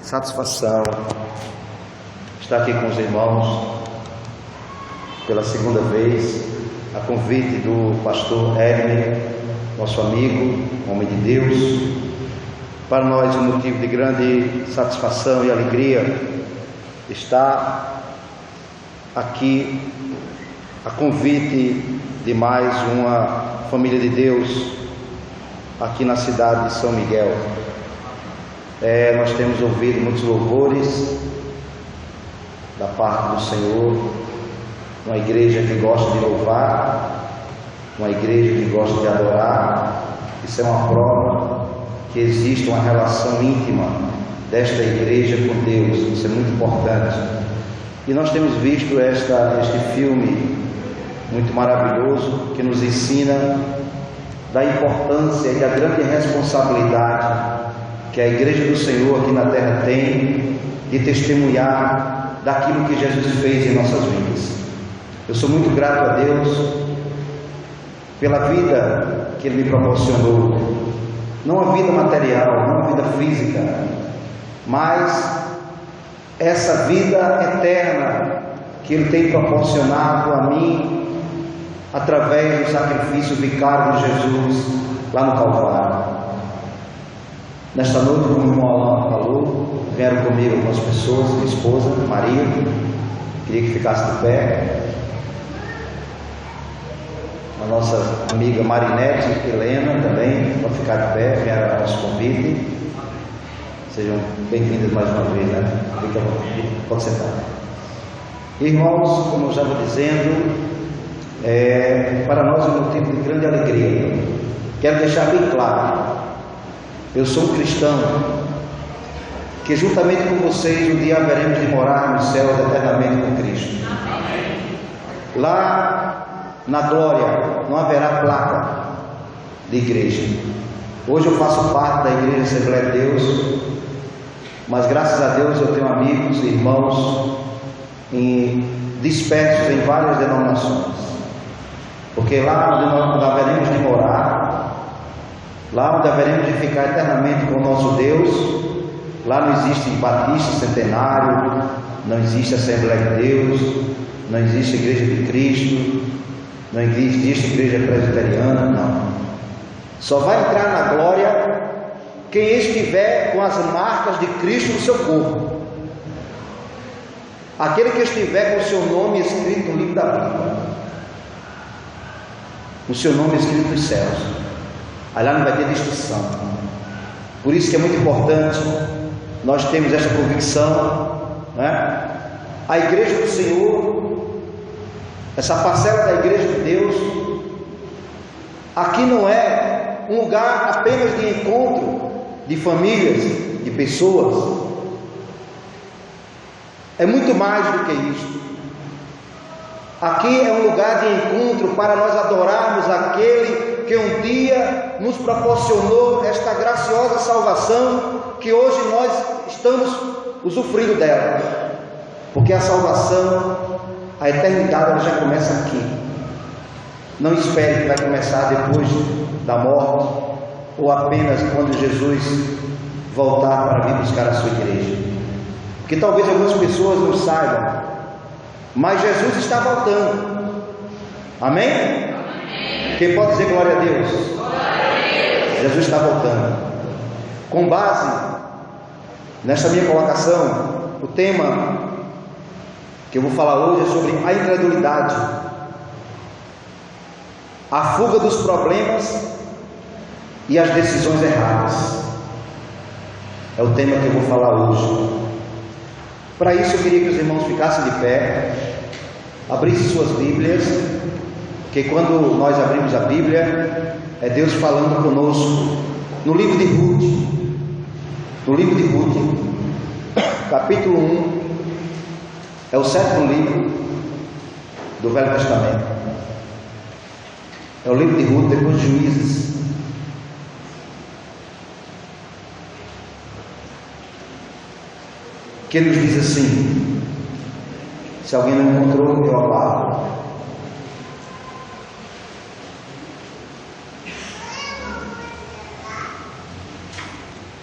Satisfação estar aqui com os irmãos pela segunda vez, a convite do pastor Edney, nosso amigo, homem de Deus. Para nós um motivo de grande satisfação e alegria estar aqui a convite de mais uma família de Deus aqui na cidade de São Miguel. Nós temos ouvido muitos louvores da parte do Senhor, uma igreja que gosta de louvar, uma igreja que gosta de adorar. Isso é uma prova que existe uma relação íntima desta igreja com Deus. Isso é muito importante. E nós temos visto este filme muito maravilhoso que nos ensina da importância e da grande responsabilidade que a igreja do Senhor aqui na terra tem de testemunhar daquilo que Jesus fez em nossas vidas. Eu sou muito grato a Deus pela vida que Ele me proporcionou, não a vida material, não a vida física, mas essa vida eterna que Ele tem proporcionado a mim através do sacrifício vicário de Jesus lá no Calvário. Nesta noite, como o irmão Alan falou, vieram comigo algumas pessoas, minha esposa, Maria, queria que ficasse de pé. A nossa amiga Marinete e Helena também, para ficar de pé, vieram ao nosso convite. Sejam bem-vindas mais uma vez, né? Pode sentar. Irmãos, como eu já estava dizendo, para nós é um motivo de grande alegria. Quero deixar bem claro, eu sou um cristão que juntamente com vocês um dia haveremos de morar nos céus eternamente com Cristo. Lá na glória não haverá placa de igreja. Hoje eu faço parte da Igreja Assembleia de Deus, mas graças a Deus eu tenho amigos e irmãos dispersos em várias denominações, porque lá onde haveremos de morar, lá onde haveremos de ficar eternamente com o nosso Deus, lá não existe Batista Centenário, não existe Assembleia de Deus, não existe Igreja de Cristo, não existe Igreja Presbiteriana, não. Só vai entrar na glória quem estiver com as marcas de Cristo no seu corpo. Aquele que estiver com o seu nome escrito no livro da Bíblia, o seu nome escrito nos céus. Aí lá não vai ter distinção. Por isso que é muito importante nós termos esta convicção, né? A igreja do Senhor, essa parcela da igreja de Deus, aqui não é um lugar apenas de encontro de famílias, de pessoas. É muito mais do que isso. Aqui é um lugar de encontro para nós adorarmos aquele que um dia nos proporcionou esta graciosa salvação, que hoje nós estamos usufruindo dela. Porque a salvação, a eternidade, ela já começa aqui. Não espere que vai começar depois da morte, ou apenas quando Jesus voltar para vir buscar a sua igreja. Porque talvez algumas pessoas não saibam, mas Jesus está voltando. Amém? Amém. Quem pode dizer glória a Deus? Glória a Deus. Jesus está voltando. Com base nesta minha colocação, o tema que eu vou falar hoje é sobre a incredulidade, a fuga dos problemas e as decisões erradas. É o tema que eu vou falar hoje. Para isso eu queria que os irmãos ficassem de pé, abrissem suas Bíblias, porque quando nós abrimos a Bíblia, é Deus falando conosco. No livro de Ruth, capítulo 1, é o 7º livro do Velho Testamento. É o livro de Ruth, depois de Juízes. Que ele nos diz assim, se alguém não encontrou, eu apago.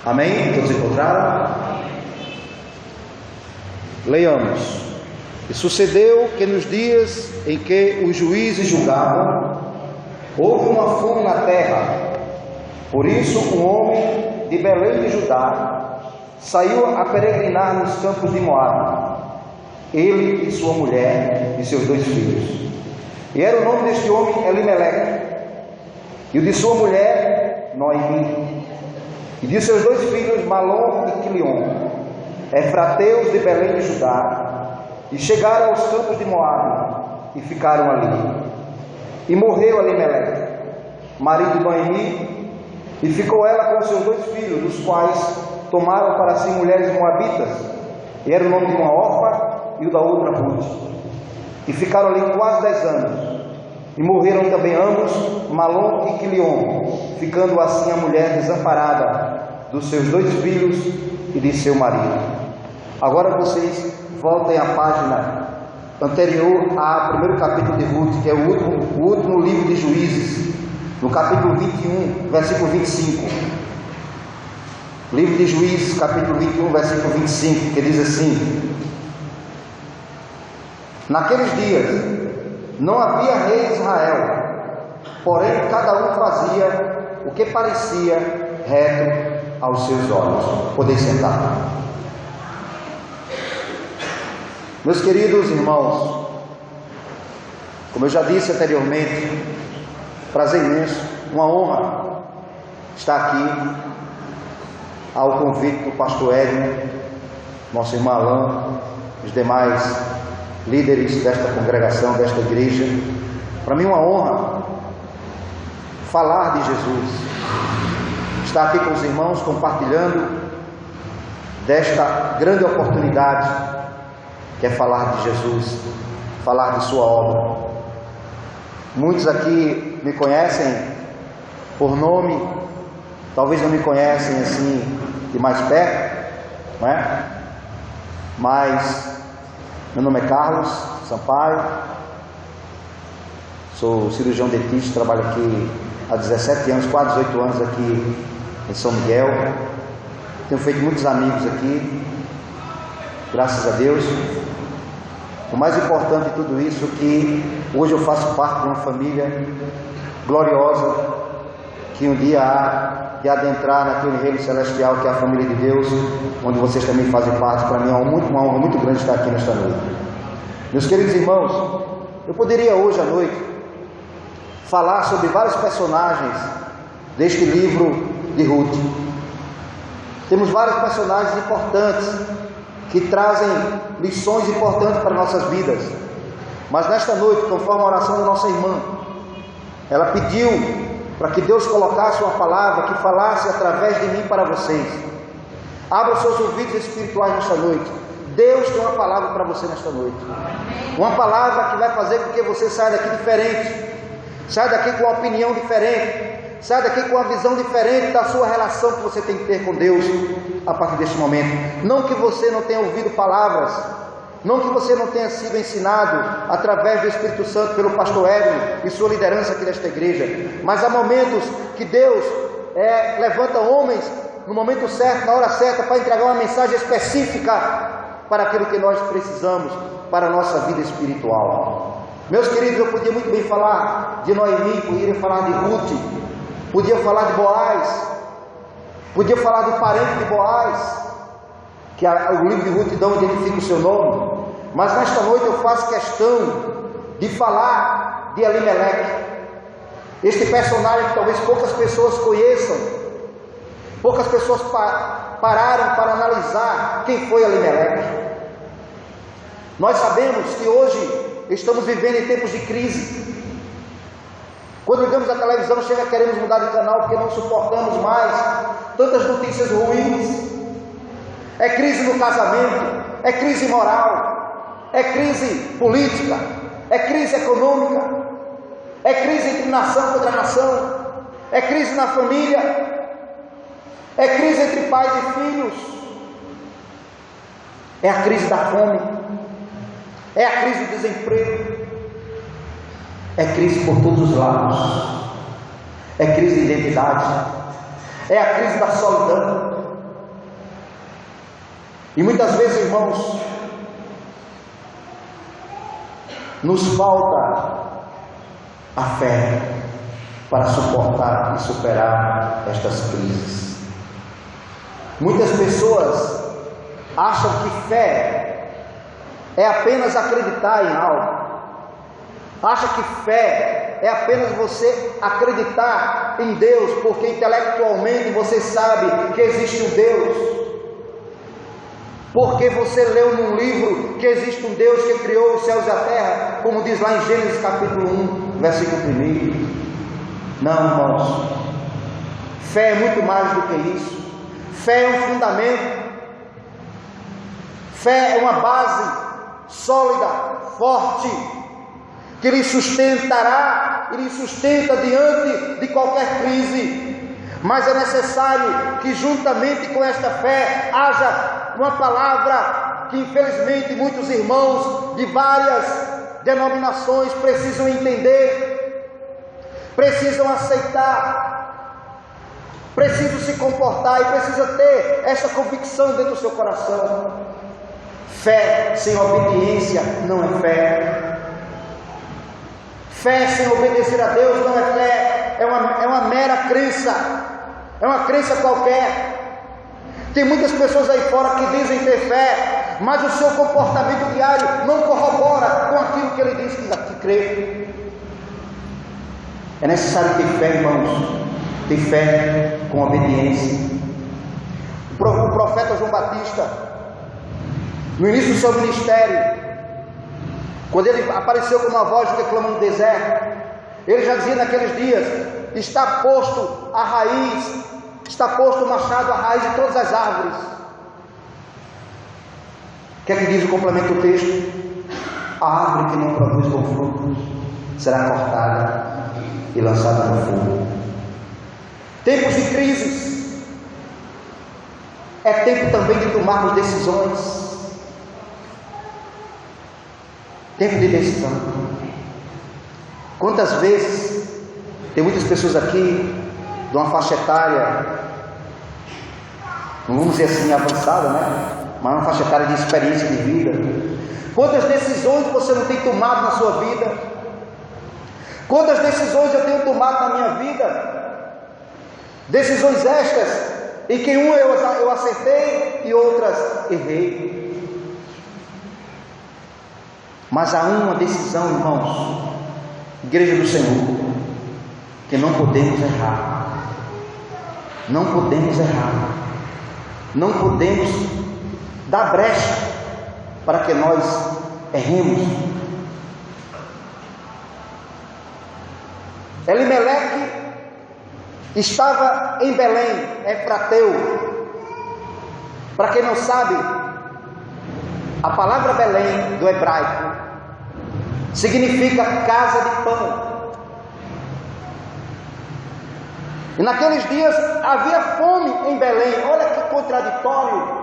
Amém? Todos encontraram? Leiamos. E sucedeu que nos dias em que os juízes julgavam, houve uma fome na terra. Por isso um homem de Belém de Judá saiu a peregrinar nos campos de Moabe, ele e sua mulher e seus 2 filhos. E era o nome deste homem Elimeleque, e o de sua mulher Noemi, e de seus 2 filhos Malom e Quilion, efrateus de Belém de Judá. E chegaram aos campos de Moabe e ficaram ali. E morreu Elimeleque, marido de Noemi, e ficou ela com seus 2 filhos, dos quais tomaram para si mulheres moabitas, e era o nome de uma Orfa e o da outra Ruth. E ficaram ali quase 10 anos. E morreram também ambos, Malom e Quilion, ficando assim a mulher desamparada dos seus 2 filhos e de seu marido. Agora vocês voltem à página anterior ao primeiro capítulo de Ruth, que é o último livro de Juízes, no capítulo 21, versículo 25. Livro de Juízes, capítulo 21, versículo 25, que diz assim: Naqueles dias não havia rei em Israel, porém cada um fazia o que parecia reto aos seus olhos. Podem sentar. Meus queridos irmãos, como eu já disse anteriormente, prazer imenso, uma honra estar aqui ao convite do pastor Edno, nosso irmão Alain, os demais líderes desta congregação, desta igreja. Para mim é uma honra falar de Jesus, estar aqui com os irmãos compartilhando desta grande oportunidade que é falar de Jesus, falar de sua obra. Muitos aqui me conhecem por nome, talvez não me conhecem assim de mais perto, não é? Mas meu nome é Carlos Sampaio, sou cirurgião dentista, trabalho aqui há 17 anos, quase 18 anos aqui em São Miguel. Tenho feito muitos amigos aqui, graças a Deus. O mais importante de tudo isso é que hoje eu faço parte de uma família gloriosa, que um dia há de adentrar naquele reino celestial que é a família de Deus, onde vocês também fazem parte. Para mim é uma honra muito grande estar aqui nesta noite. Meus queridos irmãos, eu poderia hoje à noite falar sobre vários personagens deste livro de Ruth. Temos vários personagens importantes que trazem lições importantes para nossas vidas. Mas nesta noite, conforme a oração da nossa irmã, ela pediu para que Deus colocasse uma palavra que falasse através de mim para vocês. Abra os seus ouvidos espirituais nesta noite. Deus tem uma palavra para você nesta noite. Uma palavra que vai fazer com que você saia daqui diferente, saia daqui com uma opinião diferente, saia daqui com uma visão diferente da sua relação que você tem que ter com Deus a partir deste momento. Não que você não tenha ouvido palavras, não que você não tenha sido ensinado através do Espírito Santo pelo pastor Edno e sua liderança aqui nesta igreja, mas há momentos que Deus levanta homens no momento certo, na hora certa, para entregar uma mensagem específica para aquilo que nós precisamos para a nossa vida espiritual. Meus queridos, eu podia muito bem falar de Noemi, podia falar de Ruth, podia falar de Boaz, podia falar do parente de Boaz, que o livro de Ruth não identifica o seu nome, mas nesta noite eu faço questão de falar de Elimeleque, este personagem que talvez poucas pessoas conheçam, poucas pessoas pararam para analisar quem foi Elimeleque. Nós sabemos que hoje estamos vivendo em tempos de crise. Quando ligamos a televisão, queremos mudar de canal porque não suportamos mais tantas notícias ruins. É crise no casamento, é crise moral, é crise política, é crise econômica, é crise entre nação contra nação, é crise na família, é crise entre pais e filhos, é a crise da fome, é a crise do desemprego, é crise por todos os lados, é crise de identidade, é a crise da solidão. E muitas vezes, irmãos, Nos falta a fé para suportar e superar estas crises. Muitas pessoas acham que fé é apenas acreditar em algo. Acha que fé é apenas você acreditar em Deus, porque intelectualmente você sabe que existe um Deus. Porque você leu num livro que existe um Deus que criou os céus e a terra, como diz lá em Gênesis capítulo 1, versículo 1. Não, irmãos. Fé é muito mais do que isso. Fé é um fundamento. Fé é uma base sólida, forte, que lhe sustentará e lhe sustenta diante de qualquer crise. Mas é necessário que juntamente com esta fé haja uma palavra que infelizmente muitos irmãos de várias denominações precisam entender, precisam aceitar, precisam se comportar e precisam ter essa convicção dentro do seu coração. Fé sem obediência não é fé. Fé sem obedecer a Deus não é fé, é uma mera crença, é uma crença qualquer. Tem muitas pessoas aí fora que dizem ter fé, mas o seu comportamento diário não corrobora com aquilo que ele diz que crê. É necessário ter fé, irmãos, ter fé com obediência. O profeta João Batista, no início do seu ministério, quando ele apareceu com uma voz que clama no deserto, ele já dizia naqueles dias: está posto a raiz, está posto o machado à raiz de todas as árvores. O que é que diz o complemento do texto? A árvore que não produz bom fruto será cortada e lançada no fogo. Tempos de crises é tempo também de tomarmos decisões. Tempo de decisão. Quantas vezes tem muitas pessoas aqui de uma faixa etária, não vamos dizer assim avançada, né? Mas uma faixa etária de experiência de vida. Quantas decisões você não tem tomado na sua vida? Quantas decisões eu tenho tomado na minha vida? Decisões estas em que uma eu acertei e outras errei. Mas há uma decisão, irmãos, Igreja do Senhor, que não podemos errar. Não podemos errar. Não podemos dar brecha para que nós erremos. Elimeleque estava em Belém, Efrateu. Para quem não sabe, a palavra Belém do hebraico significa casa de pão. E naqueles dias havia fome em Belém. Olha que contraditório.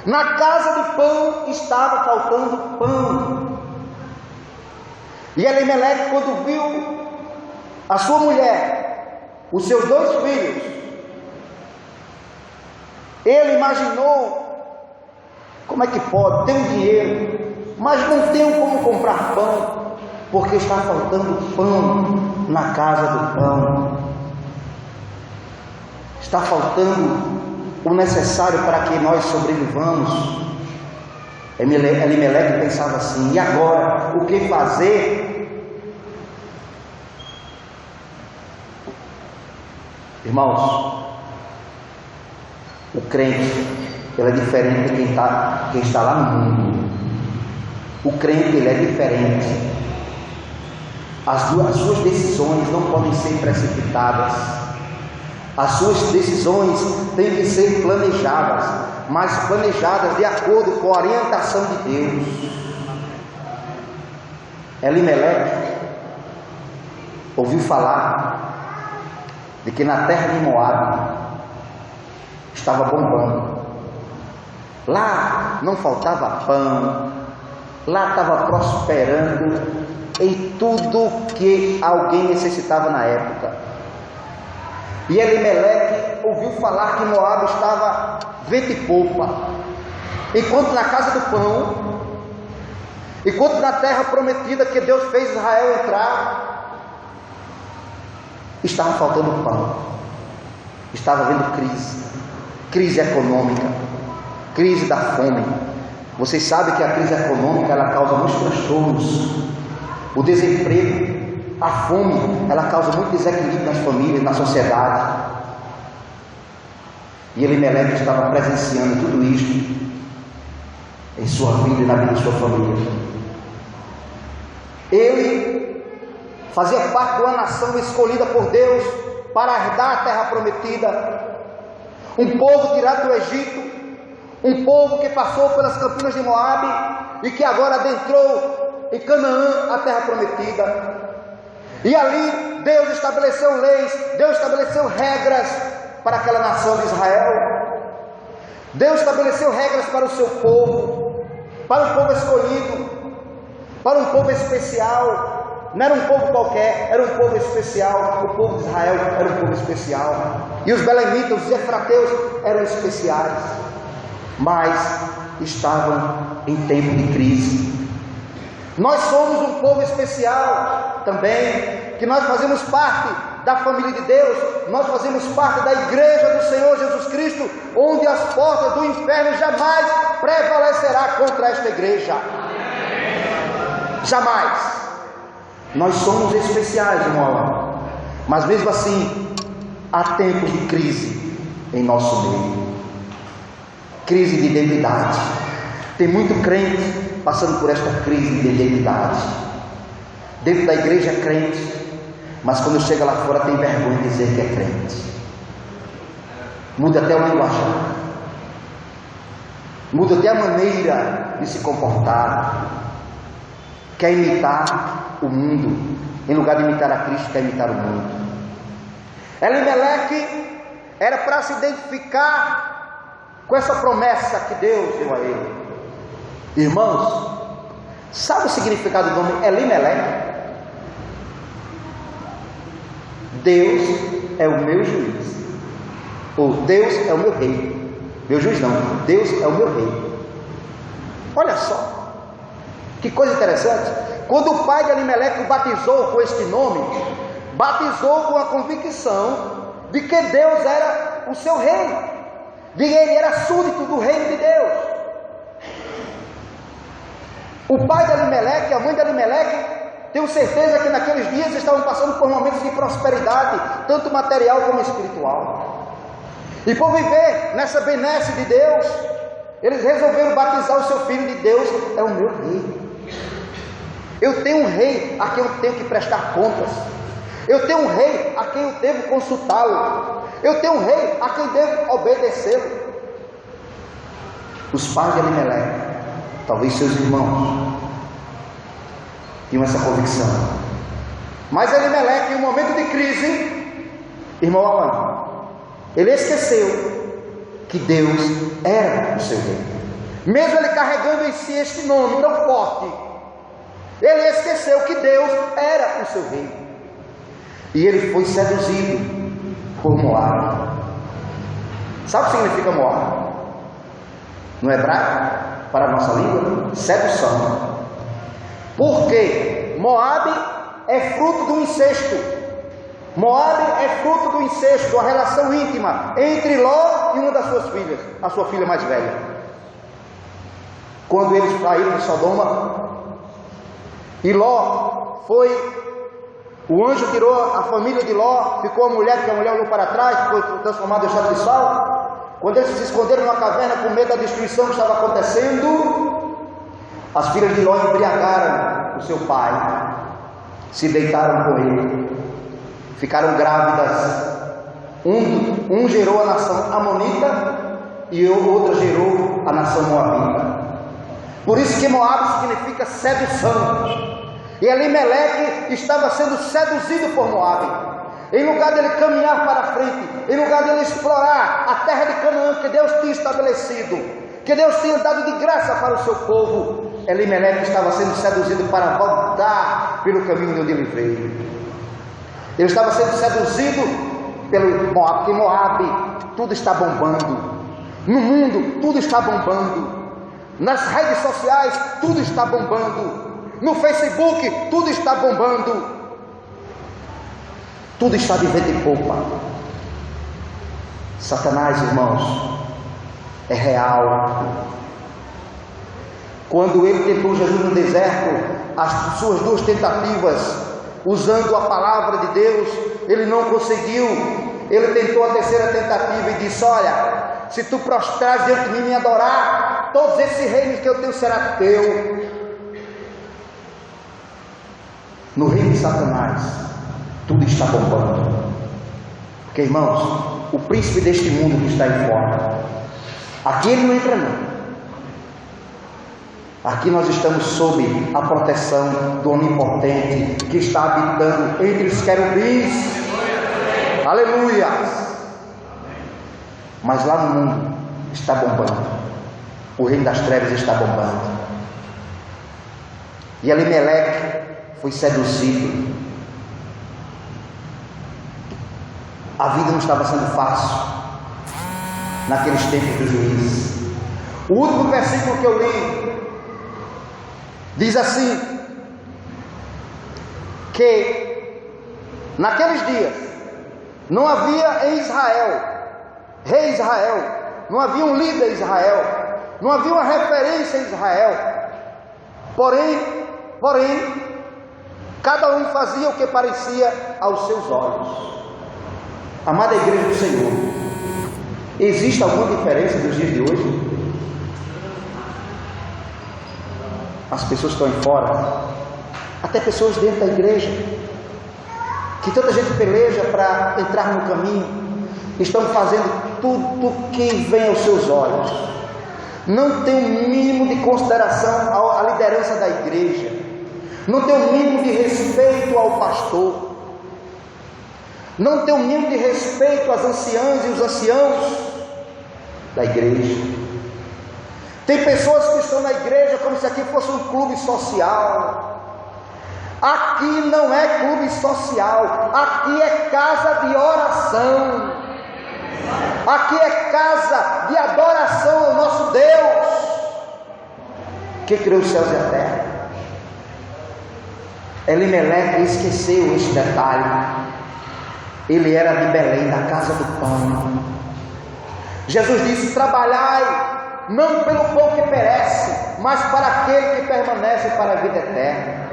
Na casa de pão estava faltando pão. E Elimeleque, quando viu a sua mulher, os seus 2 filhos, ele imaginou: como é que pode? Tenho dinheiro, mas não tenho como comprar pão, porque está faltando pão na casa do pão. Está faltando o necessário para que nós sobrevivamos. Elimeleque pensava assim: e agora? O que fazer? Irmãos, o crente, ele é diferente de quem está lá no mundo. O crente, ele é diferente. As suas decisões não podem ser precipitadas. As suas decisões têm que ser planejadas, mas planejadas de acordo com a orientação de Deus. Elimeleque ouviu falar de que na terra de Moabe estava bombando. Lá não faltava pão, lá estava prosperando em tudo que alguém necessitava na época. E Elimeleque ouviu falar que Moabe estava vento e popa, enquanto na casa do pão Enquanto na terra prometida que Deus fez Israel entrar, estava faltando pão, estava havendo crise econômica, crise da fome. Vocês sabem que a crise econômica, ela causa muitos transtornos. O desemprego, a fome, ela causa muito desequilíbrio nas famílias, na sociedade. E Elimeleque estava presenciando tudo isto em sua vida e na vida de sua família. Ele fazia parte de uma nação escolhida por Deus para herdar a terra prometida. Um povo tirado do Egito, um povo que passou pelas campinas de Moabe e que agora adentrou em Canaã, a terra prometida. E ali Deus estabeleceu leis, Deus estabeleceu regras para aquela nação de Israel. Deus estabeleceu regras para o seu povo, para um povo escolhido, para um povo especial. Não era um povo qualquer, era um povo especial. O povo de Israel era um povo especial. E os belemitas, os efrateus eram especiais, mas estavam em tempo de crise. Nós somos um povo especial também, que nós fazemos parte da família de Deus, nós fazemos parte da igreja do Senhor Jesus Cristo, onde as portas do inferno jamais prevalecerá contra esta igreja. Jamais. Nós somos especiais, irmão, mas mesmo assim há tempos de crise em nosso meio, crise de identidade. Tem muito crente passando por esta crise de identidade. Dentro da igreja é crente, mas quando chega lá fora tem vergonha de dizer que é crente. Muda até o linguajar, muda até a maneira de se comportar. Quer imitar o mundo, em lugar de imitar a Cristo, quer imitar o mundo. Elimeleque era para se identificar com essa promessa que Deus deu a ele. Irmãos, sabe o significado do nome Elimeleque? Deus é o meu juiz, ou Deus é o meu rei. Meu juiz não, Deus é o meu rei. Olha só que coisa interessante. Quando o pai de Elimeleque o batizou com este nome, batizou com a convicção de que Deus era o seu rei, de que ele era súdito do reino de Deus. O pai de Elimeleque, a mãe de Elimeleque, tenho certeza que naqueles dias estavam passando por momentos de prosperidade, tanto material como espiritual. E por viver nessa benesse de Deus, eles resolveram batizar o seu filho de Deus é o meu rei. Eu tenho um rei a quem eu tenho que prestar contas. Eu tenho um rei a quem eu devo consultá-lo. Eu tenho um rei a quem devo obedecê-lo. Os pais de Elimeleque, talvez seus irmãos, tinham essa convicção. Mas Elimeleque, em um momento de crise, irmão Alan, ele esqueceu que Deus era o seu rei. Mesmo ele carregando em si este nome tão forte, ele esqueceu que Deus era o seu rei. E ele foi seduzido por Moabe. Sabe o que significa Moabe? No hebraico, para a nossa língua, sedução. Porque Moabe é fruto do incesto. Moabe é fruto do incesto, uma relação íntima entre Ló e uma das suas filhas, a sua filha mais velha. Quando eles saíram de Sodoma, e Ló foi, o anjo tirou a família de Ló, ficou a mulher, porque a mulher olhou para trás, foi transformada em chave de sal. Quando eles se esconderam numa caverna com medo da destruição que estava acontecendo, as filhas de Ló embriagaram o seu pai, se deitaram com ele, ficaram grávidas. Um gerou a nação amonita e outra gerou a nação moabita. Por isso que Moabe significa sedução. E Elimeleque estava sendo seduzido por Moabe. Em lugar dele caminhar para frente, em lugar dele explorar a terra de Canaã que Deus tinha estabelecido, que Deus tinha dado de graça para o seu povo, Elimeleque estava sendo seduzido para voltar pelo caminho de onde ele veio. Ele estava sendo seduzido pelo Moabe, porque Moabe tudo está bombando. No mundo tudo está bombando. Nas redes sociais, tudo está bombando. No Facebook, tudo está bombando. Tudo está de vento em popa. Satanás, irmãos, é real. Quando ele tentou Jesus no deserto, as suas duas tentativas, usando a palavra de Deus, ele não conseguiu. Ele tentou a terceira tentativa e disse: olha, se tu prostrares diante de mim e me adorar, todos esses reinos que eu tenho será teu. No reino de Satanás, tudo está bombando. Porque, irmãos, o príncipe deste mundo que está aí fora, aqui ele não entra não. Aqui nós estamos sob a proteção do Onipotente, que está habitando entre os querubins. Aleluia! Mas lá no mundo está bombando. O reino das trevas está bombando. E Elimeleque foi seduzido. A vida não estava sendo fácil naqueles tempos do juiz. O último versículo que eu li diz assim: que naqueles dias não havia em Israel, rei Israel, não havia um líder em Israel, não havia uma referência em Israel. Porém, cada um fazia o que parecia aos seus olhos. Amada igreja do Senhor, existe alguma diferença dos dias de hoje? As pessoas que estão aí fora, até pessoas dentro da igreja, que tanta gente peleja para entrar no caminho, estão fazendo tudo que vem aos seus olhos, não tem um mínimo de consideração à liderança da igreja, não tem um mínimo de respeito ao pastor, não tem um mínimo de respeito às anciãs e os anciãos da igreja. Tem pessoas que estão na igreja como se aqui fosse um clube social. Aqui não é clube social, aqui é casa de oração, aqui é casa de adoração ao nosso Deus, que criou os céus e a terra. Elimeleque esqueceu este detalhe. Ele era de Belém, da casa do pão. Jesus disse: trabalhai não pelo pão que perece, mas para aquele que permanece para a vida eterna.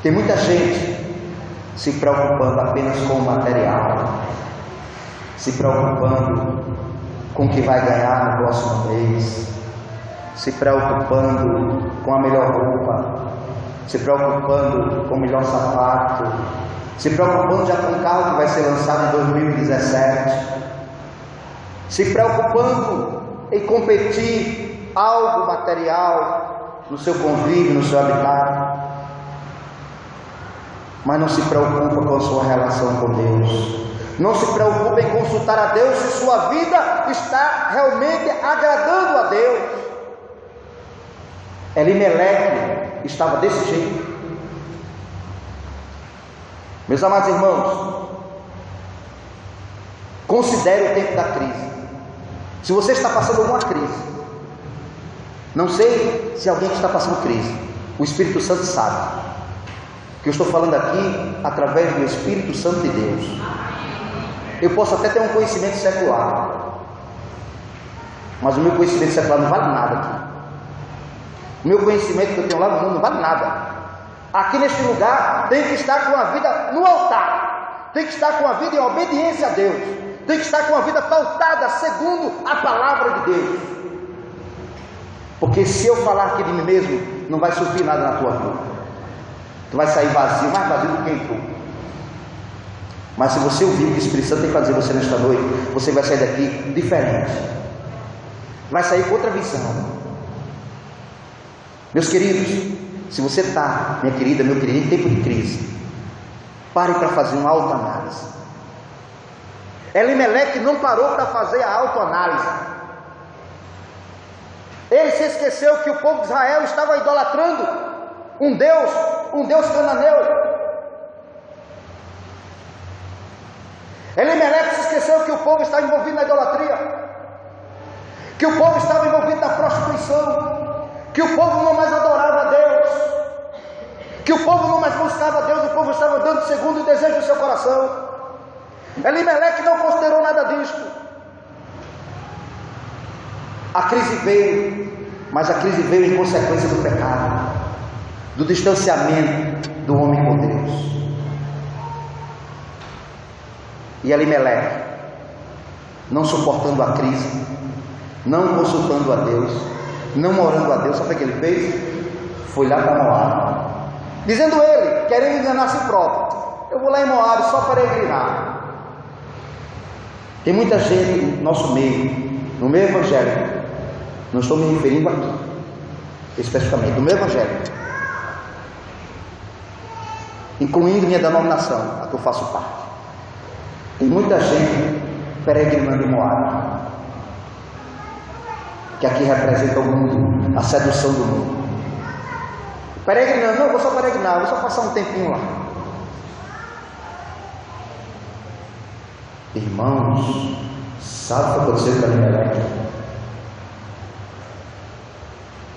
Tem muita gente se preocupando apenas com o material, se preocupando com o que vai ganhar no próximo mês, se preocupando com a melhor roupa, se preocupando com o melhor sapato, se preocupando já com o carro que vai ser lançado em 2017, se preocupando em competir algo material no seu convívio, no seu habitat, mas não se preocupa com a sua relação com Deus, não se preocupa em consultar a Deus se sua vida está realmente agradando a Deus. Elimeleque estava desse jeito. Meus amados irmãos, considere o tempo da crise. Se você está passando alguma crise, não sei se alguém que está passando crise, o Espírito Santo sabe que eu estou falando aqui através do Espírito Santo de Deus. Eu posso até ter um conhecimento secular, mas o meu conhecimento secular não vale nada aqui. O meu conhecimento que eu tenho lá no mundo não vale nada. Aqui neste lugar tem que estar com a vida no altar, tem que estar com a vida em obediência a Deus, tem que estar com a vida pautada segundo a palavra de Deus. Porque se eu falar aqui de mim mesmo, não vai suprir nada na tua vida. Tu vai sair vazio, mais vazio do que entrou. Mas se você ouvir o que o Espírito Santo tem que fazer você nesta noite, você vai sair daqui diferente, vai sair com outra visão. Meus queridos, se você está, minha querida, meu querido, em tempo de crise, pare para fazer uma autoanálise. Elimeleque não parou para fazer a autoanálise. Ele se esqueceu que o povo de Israel estava idolatrando um Deus cananeu. Elimeleque se esqueceu que o povo estava envolvido na idolatria, que o povo estava envolvido na prostituição, que o povo não mais adorava a Deus, que o povo não mais buscava a Deus, o povo estava dando segundo o desejo do seu coração. Elimeleque não considerou nada disto. A crise veio, mas a crise veio em consequência do pecado, do distanciamento do homem com Deus. E Elimeleque, não suportando a crise, não consultando a Deus, não orando a Deus, sabe o que ele fez? Foi lá para Moabe, dizendo ele, querendo enganar a si próprio: eu vou lá em Moabe só para peregrinar. Tem muita gente no nosso meio, no meio evangélico, não estou me referindo aqui especificamente, no meio evangélico, incluindo minha denominação, a que eu faço parte. Tem muita gente peregrinando em Moabe, que aqui representa o mundo, a sedução do mundo. Peregrinando, não, vou só peregrinar, vou só passar um tempinho lá. Irmãos, sabe o que aconteceu com Elimeleque?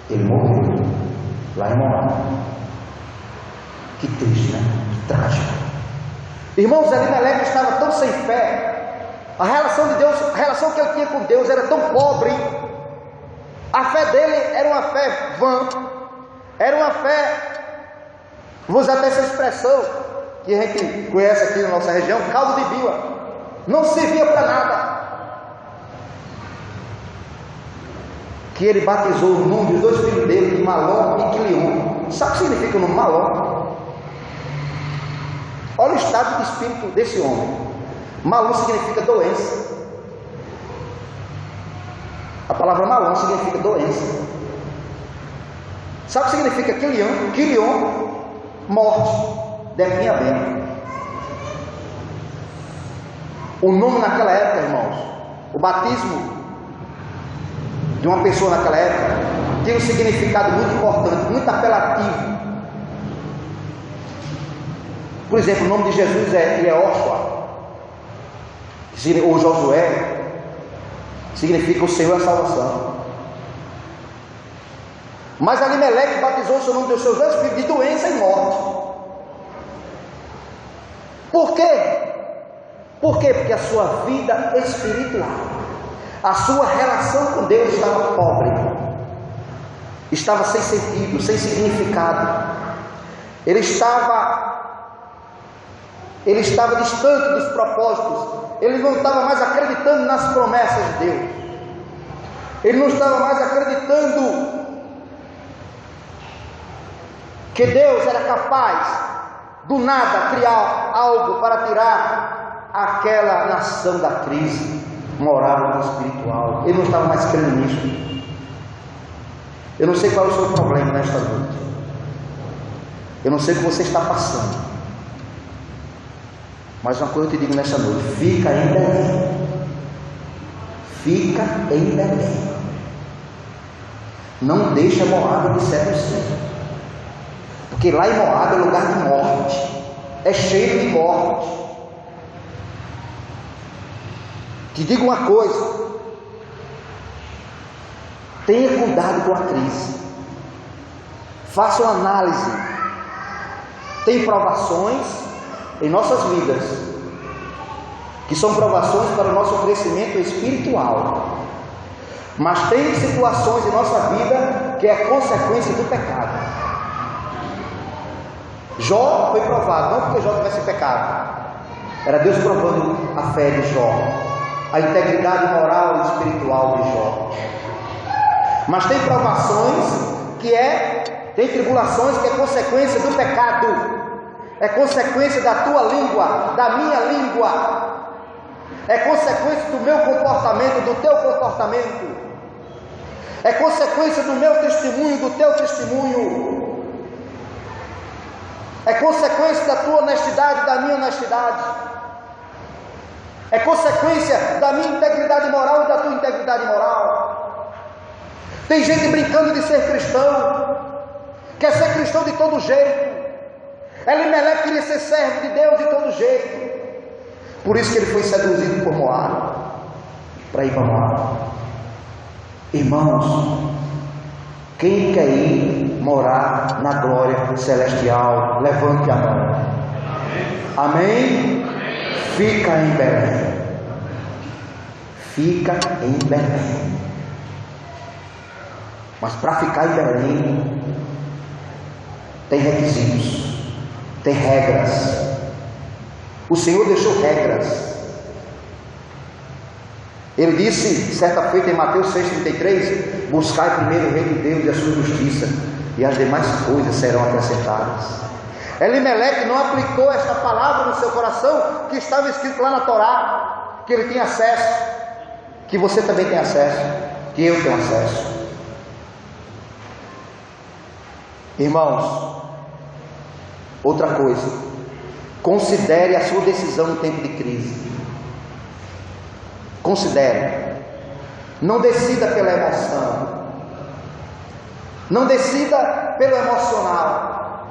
Ele morreu lá em Moabe. Que triste, né? Que trágico. Irmãos, Elimeleque estava tão sem fé, a relação de Deus, a relação que ele tinha com Deus era tão pobre, a fé dele era uma fé vã, era uma fé, vou usar até essa expressão que a gente conhece aqui na nossa região, caldo de bila, não servia para nada. Que ele batizou o nome dos dois filhos dele, de Malom e Quilion. Sabe o que significa o nome Malom? Olha o estado de espírito desse homem. Malom significa doença. A palavra Malom significa doença. Sabe o que significa Quilion? Quilion, morte, definha bem. O nome naquela época, irmãos, o batismo de uma pessoa naquela época tem um significado muito importante, muito apelativo. Por exemplo, o nome de Jesus é Yehoshua, ou Josué, significa o Senhor é a salvação. Mas Elimeleque batizou o seu nome dos seus dois filhos de doença e morte. Por quê? Por quê? Porque a sua vida espiritual, a sua relação com Deus estava pobre, estava sem sentido, sem significado. Ele estava distante dos propósitos. Ele não estava mais acreditando nas promessas de Deus. Ele não estava mais acreditando que Deus era capaz do nada criar algo para tirar aquela nação da crise moral e espiritual. Ele não estava mais crendo nisso. Eu não sei qual é o seu problema nesta noite. Eu não sei o que você está passando. Mas uma coisa eu te digo nesta noite: fica em Belém. Fica em Belém. Não deixa Moabe de seduzir. Porque lá em Moabe é lugar de morte. É cheio de morte. Te digo uma coisa: tenha cuidado com a crise. Faça uma análise. Tem provações em nossas vidas que são provações para o nosso crescimento espiritual, mas tem situações em nossa vida que é consequência do pecado. Jó foi provado, não porque Jó tivesse pecado, era Deus provando a fé de Jó, a integridade moral e espiritual de Jó. Mas tem provações tem tribulações que é consequência do pecado, é consequência da tua língua, da minha língua, é consequência do meu comportamento, do teu comportamento, é consequência do meu testemunho, do teu testemunho, é consequência da tua honestidade, da minha honestidade, é consequência da minha integridade moral e da tua integridade moral. Tem gente brincando de ser cristão, quer ser cristão de todo jeito. Elimeleque queria ser servo de Deus de todo jeito. Por isso que ele foi seduzido por Moabe, para ir para Moabe. Irmãos, Quem quer ir morar na glória celestial? Levante a mão. Amém? Fica em Belém. Fica em Belém. Mas para ficar em Belém, tem requisitos, tem regras. O Senhor deixou regras. Ele disse, certa feita em Mateus 6,33, buscai primeiro o reino de Deus e a sua justiça, e as demais coisas serão acrescentadas. Elimeleque não aplicou esta palavra no seu coração, que estava escrito lá na Torá, que ele tinha acesso, que você também tem acesso, que eu tenho acesso. Irmãos, outra coisa, considere a sua decisão no tempo de crise. Considere. Não decida pela emoção. Não decida pelo emocional.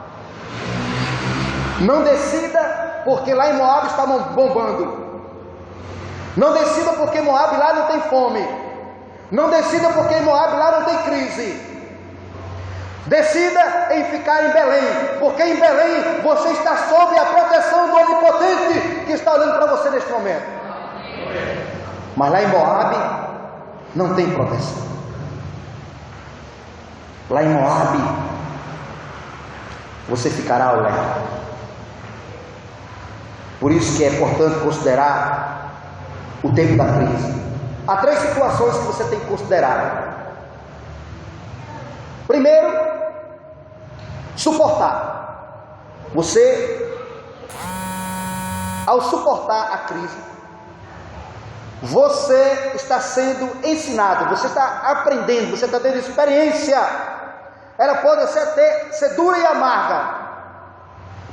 Não decida porque lá em Moab está bombando. Não decida porque em Moab lá não tem fome. Não decida porque em Moab lá não tem crise. Decida em ficar em Belém, porque em Belém você está sob a proteção do Onipotente que está olhando para você neste momento. Mas lá em Moab não tem proteção. Lá em Moab você ficará ao léu. Por isso que é importante considerar o tempo da crise. Há 3 situações que você tem que considerar. Primeiro, suportar. Você, ao suportar a crise, você está sendo ensinado, você está aprendendo, você está tendo experiência. Ela pode até ser dura e amarga,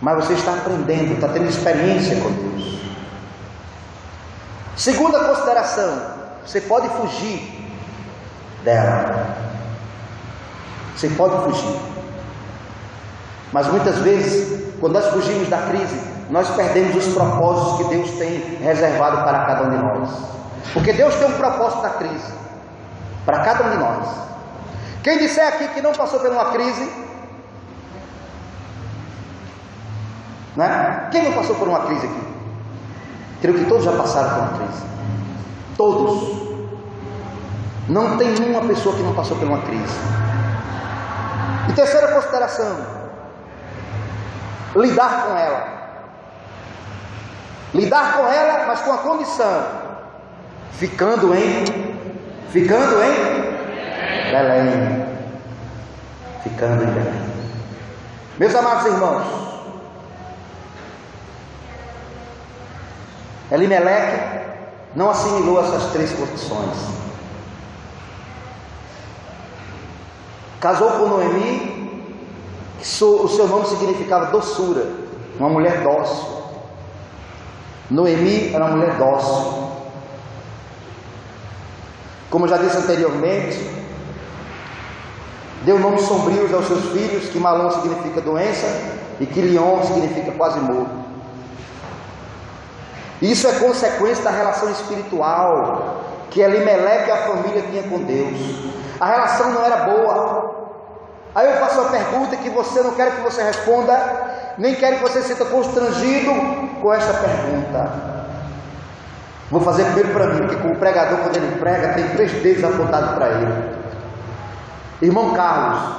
mas você está aprendendo, está tendo experiência com Deus. Segunda consideração, você pode fugir dela. Você pode fugir. Mas muitas vezes, quando nós fugimos da crise, nós perdemos os propósitos que Deus tem reservado para cada um de nós. Porque Deus tem um propósito na crise, para cada um de nós. Quem disser aqui que não passou por uma crise, né? Quem não passou por uma crise aqui? Creio que todos já passaram por uma crise. Todos. Não tem uma pessoa que não passou por uma crise. E terceira consideração, lidar com ela. Lidar com ela, mas com a condição, ficando em Belém. Ficando em Belém. Meus amados irmãos, Elimeleque não assimilou essas 3 condições. Casou com Noemi, que o seu nome significava doçura, uma mulher dócil. Noemi era uma mulher dócil. Como eu já disse anteriormente, deu nomes sombrios aos seus filhos, que Malom significa doença e Quilion significa quase morto. Isso é consequência da relação espiritual que Elimeleque e a família tinha com Deus. A relação não era boa. Aí eu faço uma pergunta que você não quer que você responda, nem quero que você se sinta constrangido com esta pergunta. Vou fazer primeiro para mim, porque o pregador, quando ele prega, tem 3 dedos apontados para ele. Irmão Carlos,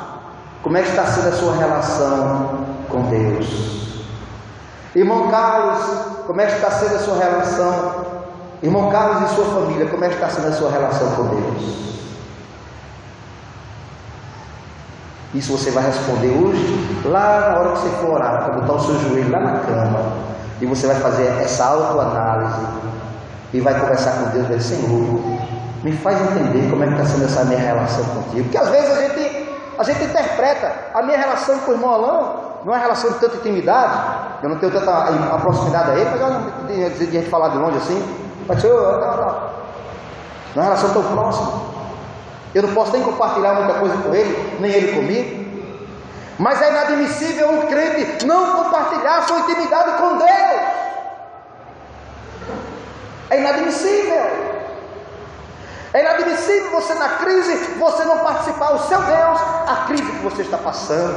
como é que está sendo a sua relação com Deus? Irmão Carlos, como é que está sendo a sua relação? Irmão Carlos e sua família, como é que está sendo a sua relação com Deus? Isso você vai responder hoje, lá na hora que você for orar, para botar o seu joelho lá na cama, e você vai fazer essa autoanálise, e vai conversar com Deus, vai dizer: Senhor, me faz entender como é que está sendo essa minha relação contigo. Porque às vezes a gente interpreta a minha relação com o irmão Alain, não é uma relação de tanta intimidade, eu não tenho tanta a proximidade a ele, mas eu não tenho de gente falar de longe assim, mas não é uma relação tão próxima. Eu não posso nem compartilhar muita coisa com ele, nem ele comigo. Mas é inadmissível um crente não compartilhar sua intimidade com Deus. É inadmissível. É inadmissível você na crise, você não participar, o seu Deus, a crise que você está passando,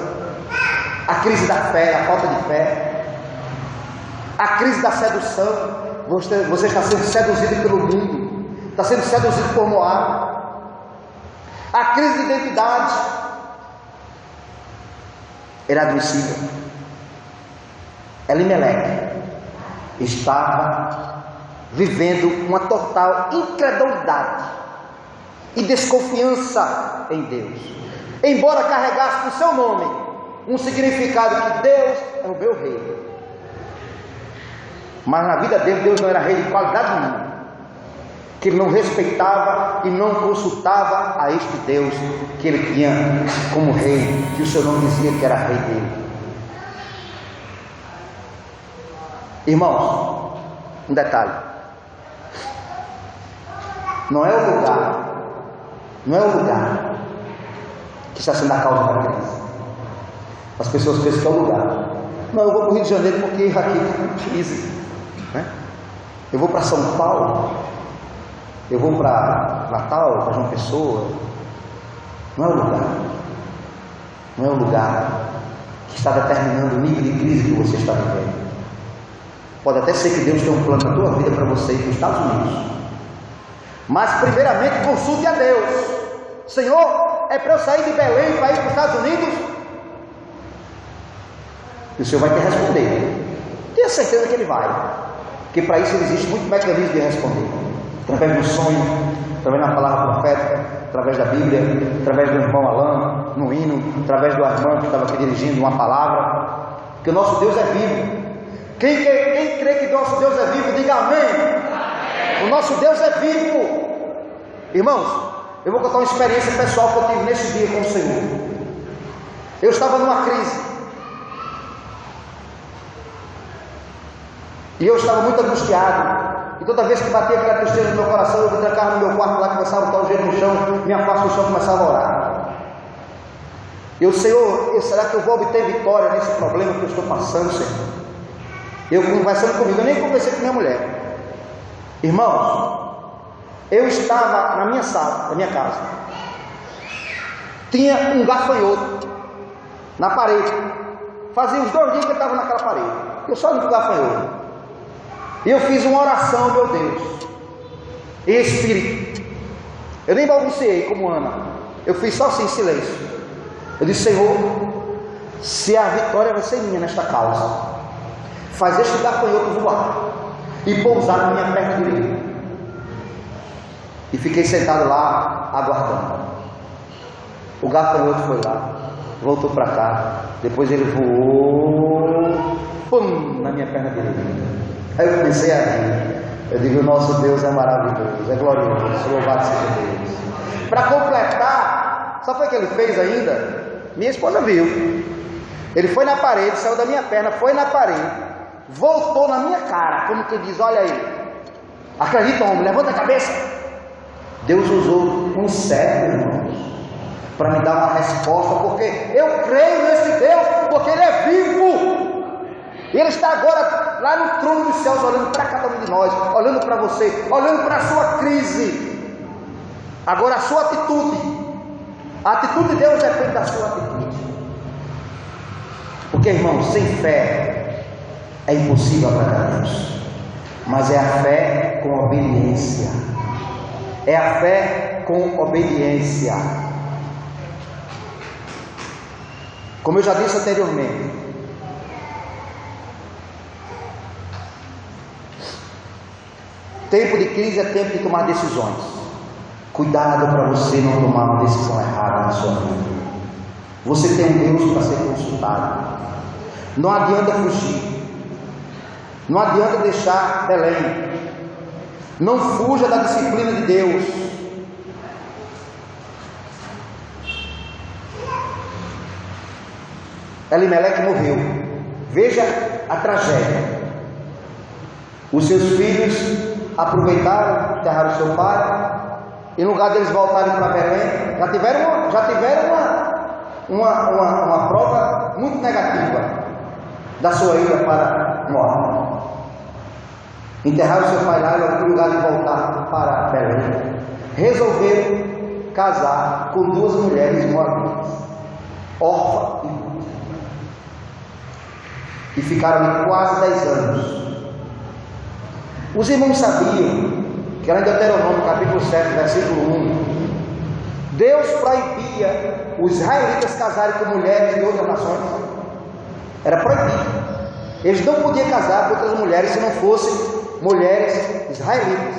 a crise da fé, a falta de fé, a crise da sedução, você está sendo seduzido pelo mundo, está sendo seduzido por Moab, a crise de identidade, é inadmissível. Elimeleque estava vivendo uma total incredulidade e desconfiança em Deus, embora carregasse no seu nome um significado que Deus é o meu rei, mas na vida dele Deus não era rei de qualidade nenhuma, que ele não respeitava e não consultava a este Deus que ele tinha como rei, que o seu nome dizia que era rei dele. Irmãos, um detalhe, não é o lugar que está sendo a causa da crise. As pessoas pensam que é o lugar. Não, eu vou para o Rio de Janeiro porque aqui está crise, né? Eu vou para São Paulo, eu vou para Natal, para João Pessoa. Não é o lugar, não é o lugar que está determinando o nível de crise que você está vivendo. Pode até ser que Deus tenha um plano na tua vida para você ir para os Estados Unidos, mas primeiramente consulte a Deus. Senhor, é para eu sair de Belém para ir para os Estados Unidos? E o Senhor vai te responder. Tenha certeza que Ele vai, porque para isso existe muito mecanismo de responder, através do sonho, através da palavra profética, através da Bíblia, através do irmão Alain, no hino, através do Armando que estava aqui dirigindo uma palavra, porque o nosso Deus é vivo. Quem crê que nosso Deus é vivo, diga amém. O nosso Deus é vivo. Irmãos, eu vou contar uma experiência pessoal que eu tive nesse dia com o Senhor. Eu estava numa crise, e eu estava muito angustiado, e toda vez que batia aquela tristeza no meu coração, eu me trancava no meu quarto lá, começava a botar o joelho no chão, me afasta do chão, começava a orar. E o Senhor, será que eu vou obter vitória nesse problema que eu estou passando, Senhor? Eu conversando comigo, eu nem conversei com minha mulher. Irmãos, eu estava na minha sala, na minha casa, tinha um gafanhoto na parede, fazia uns 2 dias que eu estava naquela parede, eu só vi o gafanhoto, e eu fiz uma oração, meu Deus, em espírito, eu nem balbuciei como Ana, eu fiz só assim, em silêncio. Eu disse: Senhor, se a vitória vai ser minha nesta causa, faz este gafanhoto voar e pousar na minha perna direita. E fiquei sentado lá aguardando. O gafanhoto foi lá, voltou para cá, depois ele voou, pum, na minha perna direita. Aí eu comecei a rir. Eu digo: o nosso Deus é maravilhoso, é glorioso, louvado seja Deus. Para completar, sabe o que ele fez ainda? Minha esposa viu. Ele foi na parede, saiu da minha perna, foi na parede, voltou na minha cara, como que diz: olha aí, acredita, homem, levanta a cabeça. Deus usou um servo, irmãos, para me dar uma resposta, porque eu creio nesse Deus, porque Ele é vivo. E Ele está agora lá no trono dos céus, olhando para cada um de nós, olhando para você, olhando para a sua crise. Agora a sua atitude, a atitude de Deus depende da sua atitude. Porque, irmãos, sem fé é impossível agradar a Deus, mas é a fé com obediência. É a fé com obediência. Como eu já disse anteriormente, tempo de crise é tempo de tomar decisões. Cuidado para você não tomar uma decisão errada na sua vida. Você tem um Deus para ser consultado. Não adianta fugir. Não adianta deixar Belém. Não fuja da disciplina de Deus. Elimeleque morreu. Veja a tragédia. Os seus filhos aproveitaram, enterraram seu pai. Em lugar deles voltarem para Belém, já tiveram uma prova muito negativa da sua ida para Moab. Enterraram seu pai lá, em lugar de voltar para Belém. resolveram casar com duas mulheres moabitas, Orfa e Ruth. E ficaram ali quase 10 anos. Os irmãos sabiam que era em Deuteronômio, capítulo 7, versículo 1, Deus proibia os israelitas casarem com mulheres de outras nações. Era proibido. Eles não podiam casar com outras mulheres se não fossem mulheres israelitas.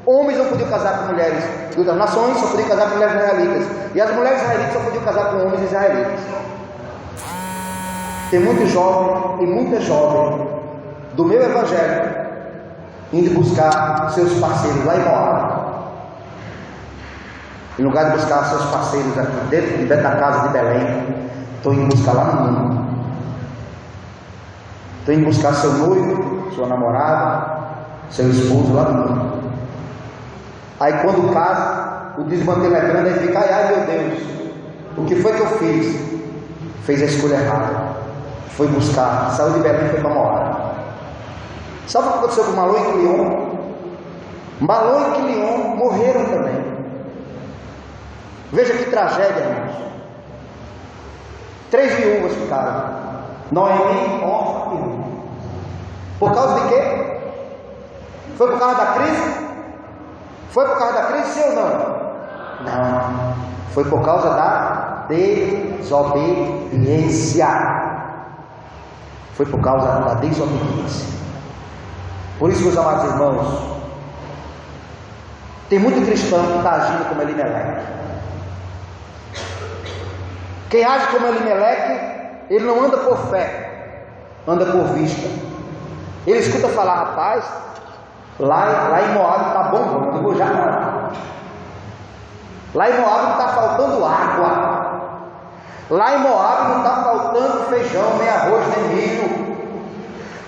Homens não podiam casar com mulheres de outras nações, só podiam casar com mulheres israelitas. E as mulheres israelitas só podiam casar com homens israelitas. Tem muito jovem e muita jovem do meu evangelho indo buscar seus parceiros lá em Moab. Em lugar de buscar seus parceiros aqui dentro da casa de Belém, estão indo buscar lá no mundo. Estão indo buscar seu noivo, sua namorada, seu esposo lá no mundo. Aí quando casa, o desmantelo é grande, aí fica, ai meu Deus, o que foi que eu fiz? Fez a escolha errada. Foi buscar, saiu de Belém e foi para Moab. Sabe o que aconteceu com Malom e Quilion? Malom e Quilion morreram também. Veja que tragédia, irmãos. 3 viúvas ficaram: Noemi, Orfa e Ruth. Por causa de quê? Foi por causa da crise? Foi por causa da crise, sim ou não? Não. Foi por causa da desobediência. Foi por causa da desobediência. Por isso, meus amados irmãos, tem muito cristão que está agindo como Elimeleque. Quem age como Elimeleque, ele não anda por fé, anda por vista. Ele escuta falar, rapaz, lá em Moab está bom, eu vou já morar. Lá em Moab não está faltando água. Lá em Moab não está faltando feijão, nem arroz, nem milho.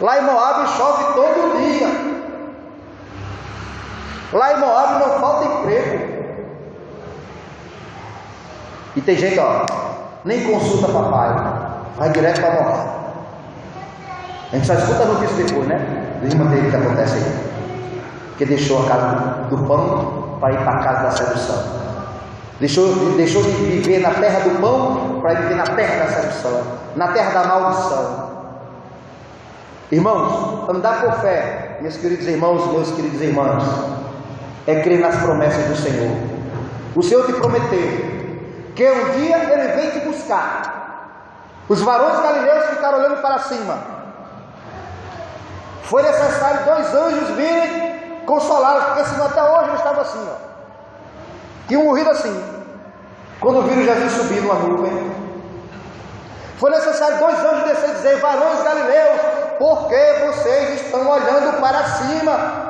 Lá em Moab chove todo dia. Lá em Moab não falta emprego. E tem gente, nem consulta papai, vai direto para Moab. A gente só escuta a notícia depois, né? Do irmão dele que acontece aí, que deixou a casa do pão para ir para a casa da sedução. Deixou de viver na terra do pão para viver na terra da sedução, na terra da maldição. Irmãos, andar por fé, meus queridos irmãos, meus queridos irmãos, é crer nas promessas do Senhor. O Senhor te prometeu que um dia Ele vem te buscar. Os varões galileus ficaram olhando para cima. Foi necessário 2 anjos virem consolá-los, porque senão até hoje eles estavam assim, tinham morrido assim, quando viram Jesus subir numa nuvem. Foi necessário 2 anjos descer e dizer: varões galileus, por que vocês estão olhando para cima?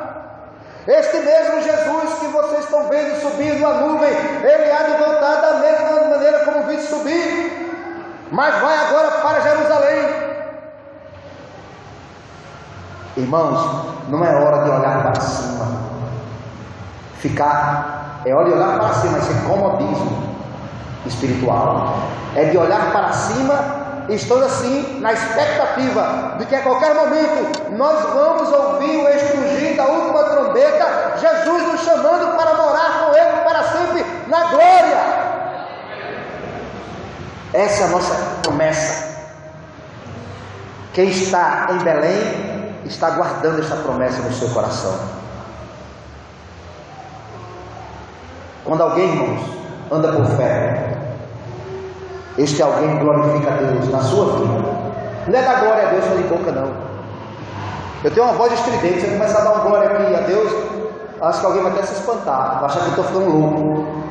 Este mesmo Jesus que vocês estão vendo subir numa nuvem, Ele há de voltar da mesma maneira como viu subir, mas vai agora para Jerusalém. Irmãos, não é hora de olhar para cima, é hora de olhar para cima, esse comodismo espiritual, é de olhar para cima, estando assim na expectativa de que a qualquer momento nós vamos ouvir o estrugir da última trombeta, Jesus nos chamando para morar com Ele para sempre na glória. Essa é a nossa promessa. Quem está em Belém está guardando essa promessa no seu coração. Quando alguém, irmãos, anda por fé, este alguém glorifica a Deus na sua vida. Não é dar glória a Deus só de boca, não. Eu tenho uma voz estridente, se eu começar a dar uma glória aqui a Deus, acho que alguém vai até se espantar, vai achar que eu estou ficando louco.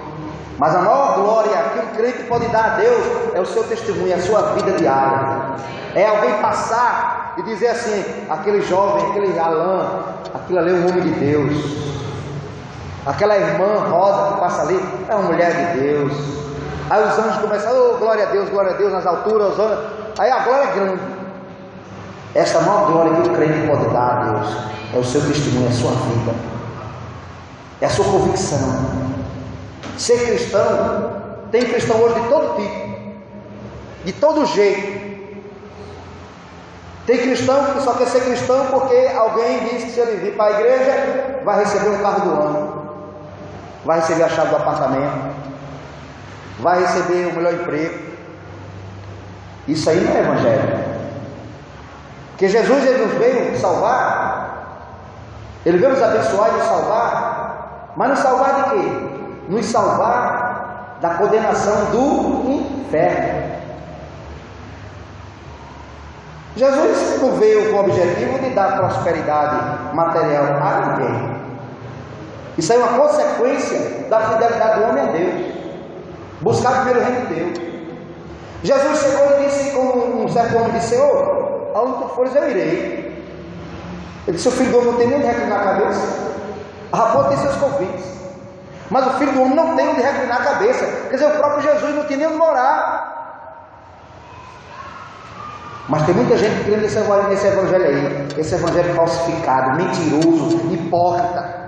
Mas a maior glória que um crente pode dar a Deus é o seu testemunho, a sua vida diária. É alguém passar e dizer assim: aquele jovem, aquele Alain, aquilo ali é um homem de Deus. Aquela irmã Rosa que passa ali é uma mulher de Deus. Aí os anjos começam: oh, glória a Deus nas alturas. Aí a glória é grande. Esta maior glória que o crente pode dar a Deus é o seu testemunho, a sua vida, é a sua convicção. Ser cristão, tem cristão hoje de todo tipo, de todo jeito. Tem cristão que só quer ser cristão porque alguém diz que se ele vir para a igreja vai receber um carro do ano. vai receber a chave do apartamento, vai receber o melhor emprego. Isso aí não é evangelho. Porque Jesus, ele nos veio salvar, ele veio nos abençoar e nos salvar, mas nos salvar de quê? Nos salvar da condenação do inferno. Jesus não veio com o objetivo de dar prosperidade material a ninguém. Isso é uma consequência da fidelidade do homem a Deus. Buscar primeiro o reino de Deus. Jesus chegou e disse com um certo homem, disse: Senhor, aonde tu fores eu irei. Ele disse: o filho do homem não tem nem onde reclinar a cabeça. A raposa tem seus convites, mas o filho do homem não tem onde reclinar a cabeça. Quer dizer, o próprio Jesus não tinha nem onde morar. Mas tem muita gente crendo nesse evangelho aí, esse evangelho falsificado, mentiroso, hipócrita.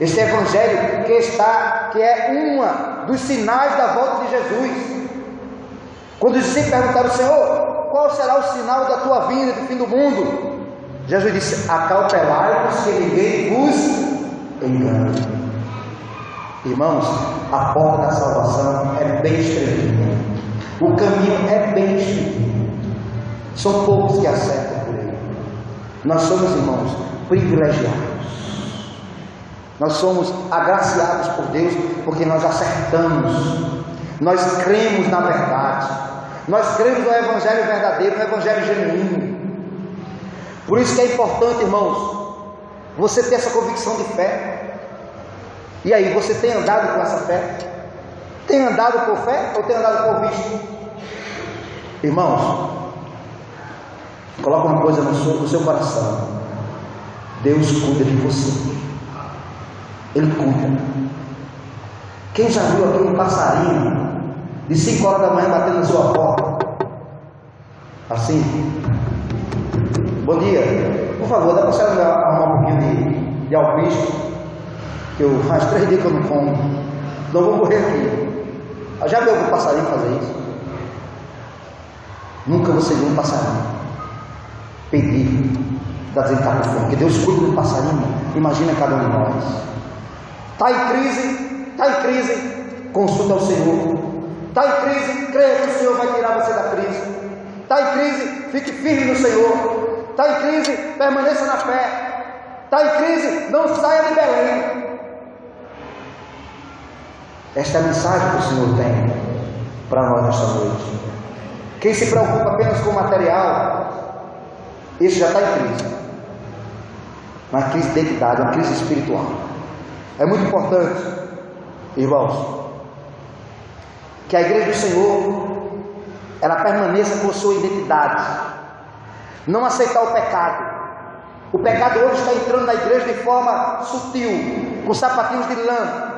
Esse evangelho que é uma dos sinais da volta de Jesus. Quando os discípulos perguntaram: Senhor, qual será o sinal da tua vinda, do fim do mundo? Jesus disse: acautelai-vos que ninguém vos engane. Irmãos, a porta da salvação é bem estreitinha, o caminho é bem estreitinho. São poucos que acertam por ele. Nós somos, irmãos, privilegiados. Nós somos agraciados por Deus porque nós acertamos. Nós cremos na verdade. Nós cremos no evangelho verdadeiro, no evangelho genuíno. Por isso que é importante, irmãos, você ter essa convicção de fé. E aí, você tem andado com essa fé? Tem andado por fé ou tem andado por vista? Irmãos, coloca uma coisa no seu coração: Deus cuida de você. Ele cuida. Quem já viu aqui um passarinho de 5 horas da manhã batendo na sua porta? Assim? Bom dia, por favor, dá para você arrumar um pouquinho de alpiste, que faz 3 dias que eu não como, não vou morrer aqui. Já viu algum passarinho fazer isso? Nunca você viu um passarinho pedir, está dizendo que está com fome, porque Deus cuida do passarinho. Imagina cada um de nós. Está em crise, consulta ao Senhor. Está em crise, creia que o Senhor vai tirar você da crise. Está em crise, fique firme no Senhor. Está em crise, permaneça na fé. Está em crise, não saia de Belém. Esta é a mensagem que o Senhor tem para nós nesta noite. Quem se preocupa apenas com o material, esse já está em crise. Uma crise de identidade, uma crise espiritual. É muito importante, irmãos, que a igreja do Senhor, ela permaneça com sua identidade. Não aceitar o pecado. O pecado hoje está entrando na igreja de forma sutil, com sapatinhos de lã.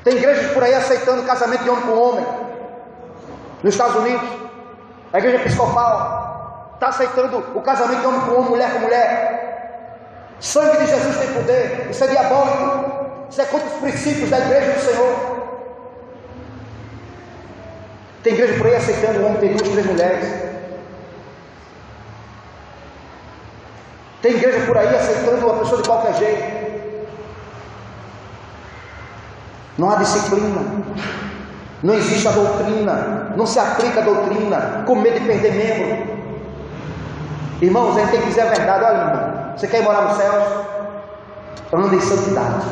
Tem igrejas por aí aceitando casamento de homem com homem. Nos Estados Unidos, a igreja episcopal está aceitando o casamento de homem com homem, mulher com mulher. Sangue de Jesus tem poder. Isso é diabólico. Isso é contra os princípios da igreja do Senhor. Tem igreja por aí aceitando o homem ter 2, 3 mulheres. Tem igreja por aí aceitando uma pessoa de qualquer jeito. Não há disciplina. Não existe a doutrina. Não se aplica a doutrina, com medo de perder membro. Irmãos, a gente tem que dizer a verdade. Olha, irmão, você quer ir morar nos céus? Anda em santidade.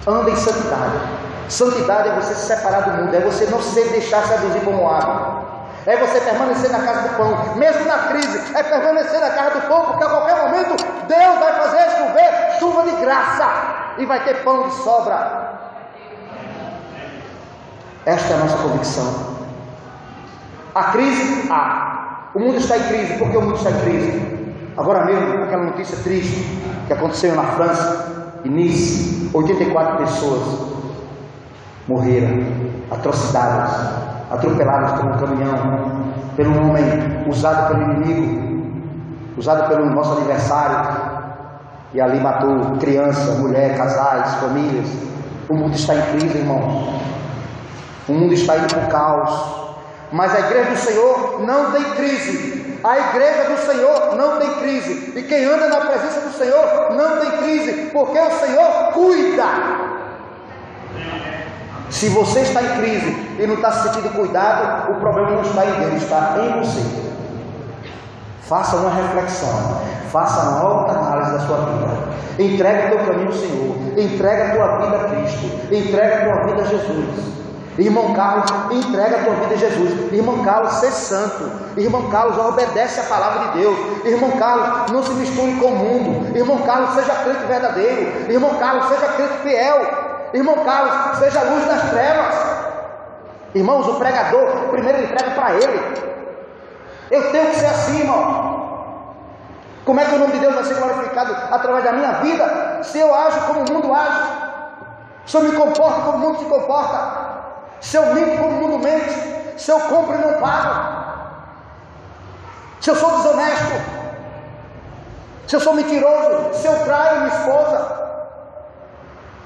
Anda em santidade. Santidade é você se separar do mundo. É você não se deixar seduzir como água. É você permanecer na casa do pão. Mesmo na crise, é permanecer na casa do pão. Porque a qualquer momento Deus vai fazer chover chuva de graça. E vai ter pão de sobra. Esta é a nossa convicção. A crise, o mundo está em crise. Por que o mundo está em crise? Agora mesmo, aquela notícia triste que aconteceu na França, em Nice, 84 pessoas morreram, atrocidades, atropeladas por um caminhão, pelo homem usado pelo inimigo, usado pelo nosso adversário, e ali matou criança, mulher, casais, famílias. O mundo está em crise, irmãos. O mundo está indo para o caos. Mas a igreja do Senhor não tem crise. A igreja do Senhor não tem crise. E quem anda na presença do Senhor não tem crise, porque o Senhor cuida. Se você está em crise e não está se sentindo cuidado, o problema não está em Deus, está em você. Faça uma reflexão, faça uma alta análise da sua vida. Entrega o teu caminho ao Senhor, entrega a tua vida a Cristo, entrega a tua vida a Jesus. Irmão Carlos, entrega a tua vida a Jesus. Irmão Carlos, seja santo. Irmão Carlos, obedece a palavra de Deus. Irmão Carlos, não se misture com o mundo. Irmão Carlos, seja crente verdadeiro. Irmão Carlos, seja crente fiel. Irmão Carlos, seja luz nas trevas. Irmãos, o pregador, primeiro ele prega para ele. Eu tenho que ser assim, irmão. Como é que o nome de Deus vai ser glorificado através da minha vida, se eu ajo como o mundo age? Se eu me comporto como o mundo se comporta? Se eu minto como o mundo mente? Se eu compro e não pago? Se eu sou desonesto? Se eu sou mentiroso? Se eu traio minha esposa?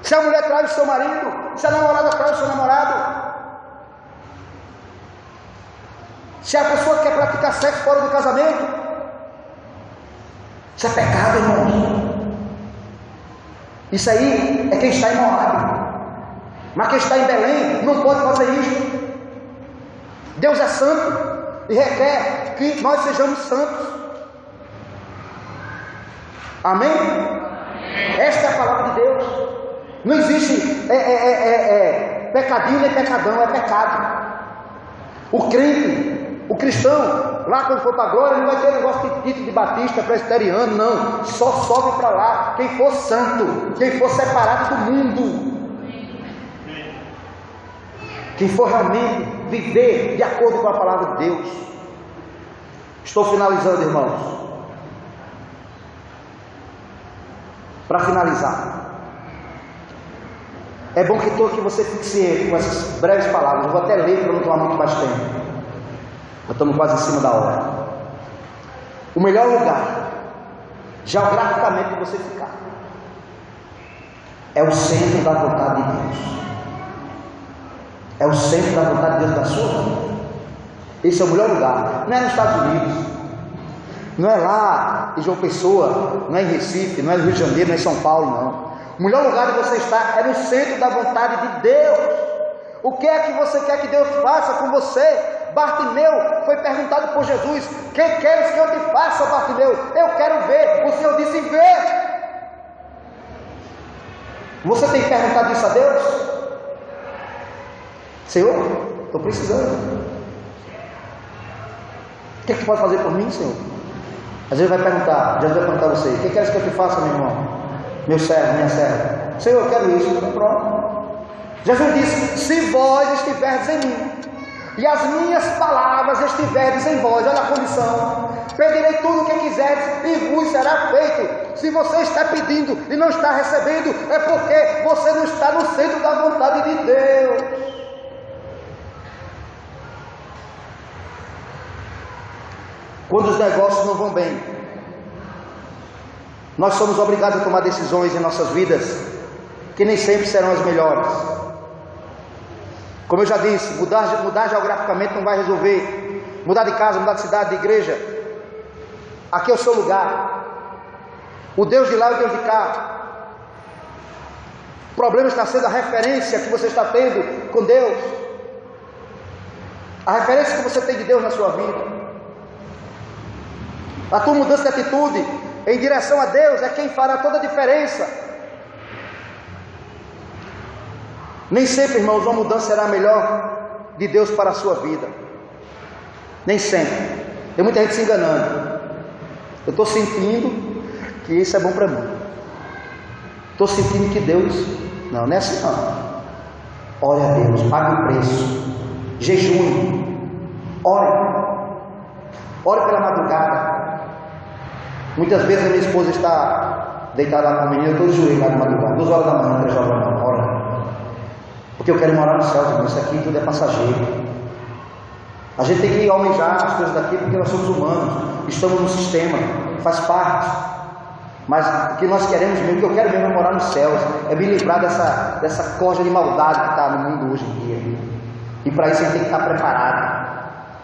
Se a mulher trai o seu marido? Se a namorada trai o seu namorado? Se a pessoa quer praticar sexo fora do casamento? Isso é pecado, irmão. Isso aí é quem está em Moabe. Mas quem está em Belém não pode fazer isso. Deus é santo e requer que nós sejamos santos. Amém? Esta é a palavra de Deus. Não existe pecadinho nem pecadão, é pecado. O crente, o cristão, lá quando for para a glória, não vai ter negócio de título de batista, presbiteriano, não. Só sobe para lá quem for santo, quem for separado do mundo. Quem for realmente viver de acordo com a palavra de Deus. Estou finalizando, irmãos. Para finalizar, é bom que você fique ciente com essas breves palavras. Eu vou até ler para não tomar muito mais tempo. Já estamos quase em cima da hora. O melhor lugar, geograficamente, para você ficar, é o centro da vontade de Deus. É o centro da vontade de Deus da sua vida. Esse é o melhor lugar. Não é nos Estados Unidos, não é lá em João Pessoa, não é em Recife, não é no Rio de Janeiro, não é em São Paulo, não. O melhor lugar de você estar é no centro da vontade de Deus. O que é que você quer que Deus faça com você? Bartimeu foi perguntado por Jesus: que queres que eu te faça, Bartimeu? Eu quero ver. O Senhor disse: vê. Você tem perguntado isso a Deus? Senhor, estou precisando. O que é que pode fazer por mim, Senhor? Às vezes vai perguntar, Jesus vai perguntar a você: o que queres que eu te faça, meu irmão? Meu servo, minha serva. Senhor, eu quero isso. Então, pronto. Jesus disse: se vós estiverdes em mim e as minhas palavras estiverdes em vós, olha a condição: pedirei tudo o que quiserdes e vos será feito. Se você está pedindo e não está recebendo, é porque você não está no centro da vontade de Deus. Quando os negócios não vão bem, nós somos obrigados a tomar decisões em nossas vidas que nem sempre serão as melhores. Como eu já disse, mudar geograficamente não vai resolver. Mudar de casa, mudar de cidade, de igreja, aqui é o seu lugar. O Deus de lá é o Deus de cá. O problema está sendo a referência que você está tendo com Deus, a referência que você tem de Deus na sua vida. A tua mudança de atitude em direção a Deus é quem fará toda a diferença. Nem sempre, irmãos, uma mudança será a melhor de Deus para a sua vida. Nem sempre. Tem muita gente se enganando. Eu estou sentindo que isso é bom para mim. Estou sentindo que Deus... Não é assim não. Ore a Deus, pague o preço. Jejune. Ore. Ore pela madrugada. Muitas vezes a minha esposa está deitada lá com a menina, eu estou de joelho lá de madrugada, 2 horas da manhã, 3 horas da manhã, ora. Porque eu quero morar no céu, isso aqui tudo é passageiro. A gente tem que almejar as coisas daqui porque nós somos humanos, estamos no sistema, faz parte. Mas o que nós queremos mesmo, o que eu quero mesmo é morar nos céus, é me livrar dessa corja de maldade que está no mundo hoje em dia. E para isso a gente tem que estar preparado.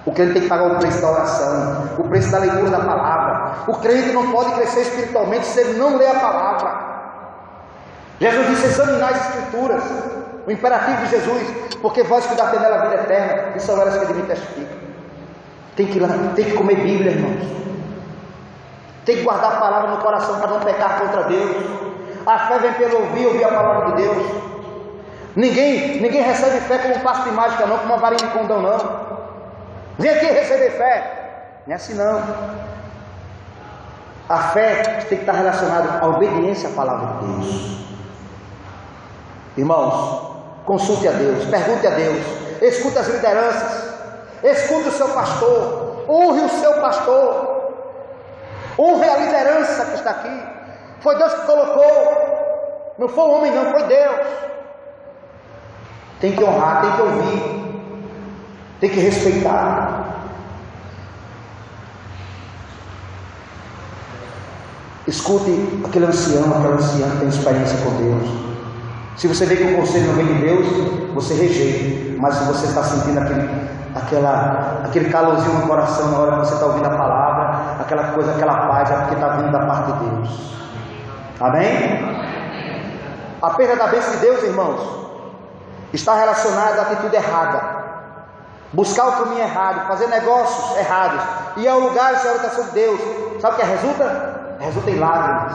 O crente tem que pagar o preço da oração, o preço da leitura da palavra. O crente não pode crescer espiritualmente se ele não lê a palavra. Jesus disse: examinar as escrituras, o imperativo de Jesus, porque vós que dá nela a vida eterna, e são elas que de mim testificam. Tem que comer Bíblia, irmãos. Tem que guardar a palavra no coração para não pecar contra Deus. A fé vem pelo ouvir a palavra de Deus. Ninguém recebe fé como um passo de mágica, não, como uma varinha de condão, não. Vem aqui receber fé. Não é assim, não. A fé tem que estar relacionada à obediência à palavra de Deus. Irmãos, consulte a Deus, pergunte a Deus, escute as lideranças, escute o seu pastor, honre o seu pastor, honre a liderança que está aqui. Foi Deus que colocou, não foi o homem, não, foi Deus. Tem que honrar, tem que ouvir, tem que respeitar. Escute aquele ancião, aquela anciã que tem experiência com Deus. Se você vê que o conselho não vem de Deus, você rejeita. Mas se você está sentindo aquele calorzinho no coração na hora que você está ouvindo a palavra, aquela coisa, aquela paz, é porque está vindo da parte de Deus. Amém? A perda da bênção de Deus, irmãos, está relacionada à atitude errada. Buscar o caminho errado, fazer negócios errados, ir ao lugar de orientação de Deus. Sabe o que resulta? Resulta em lágrimas,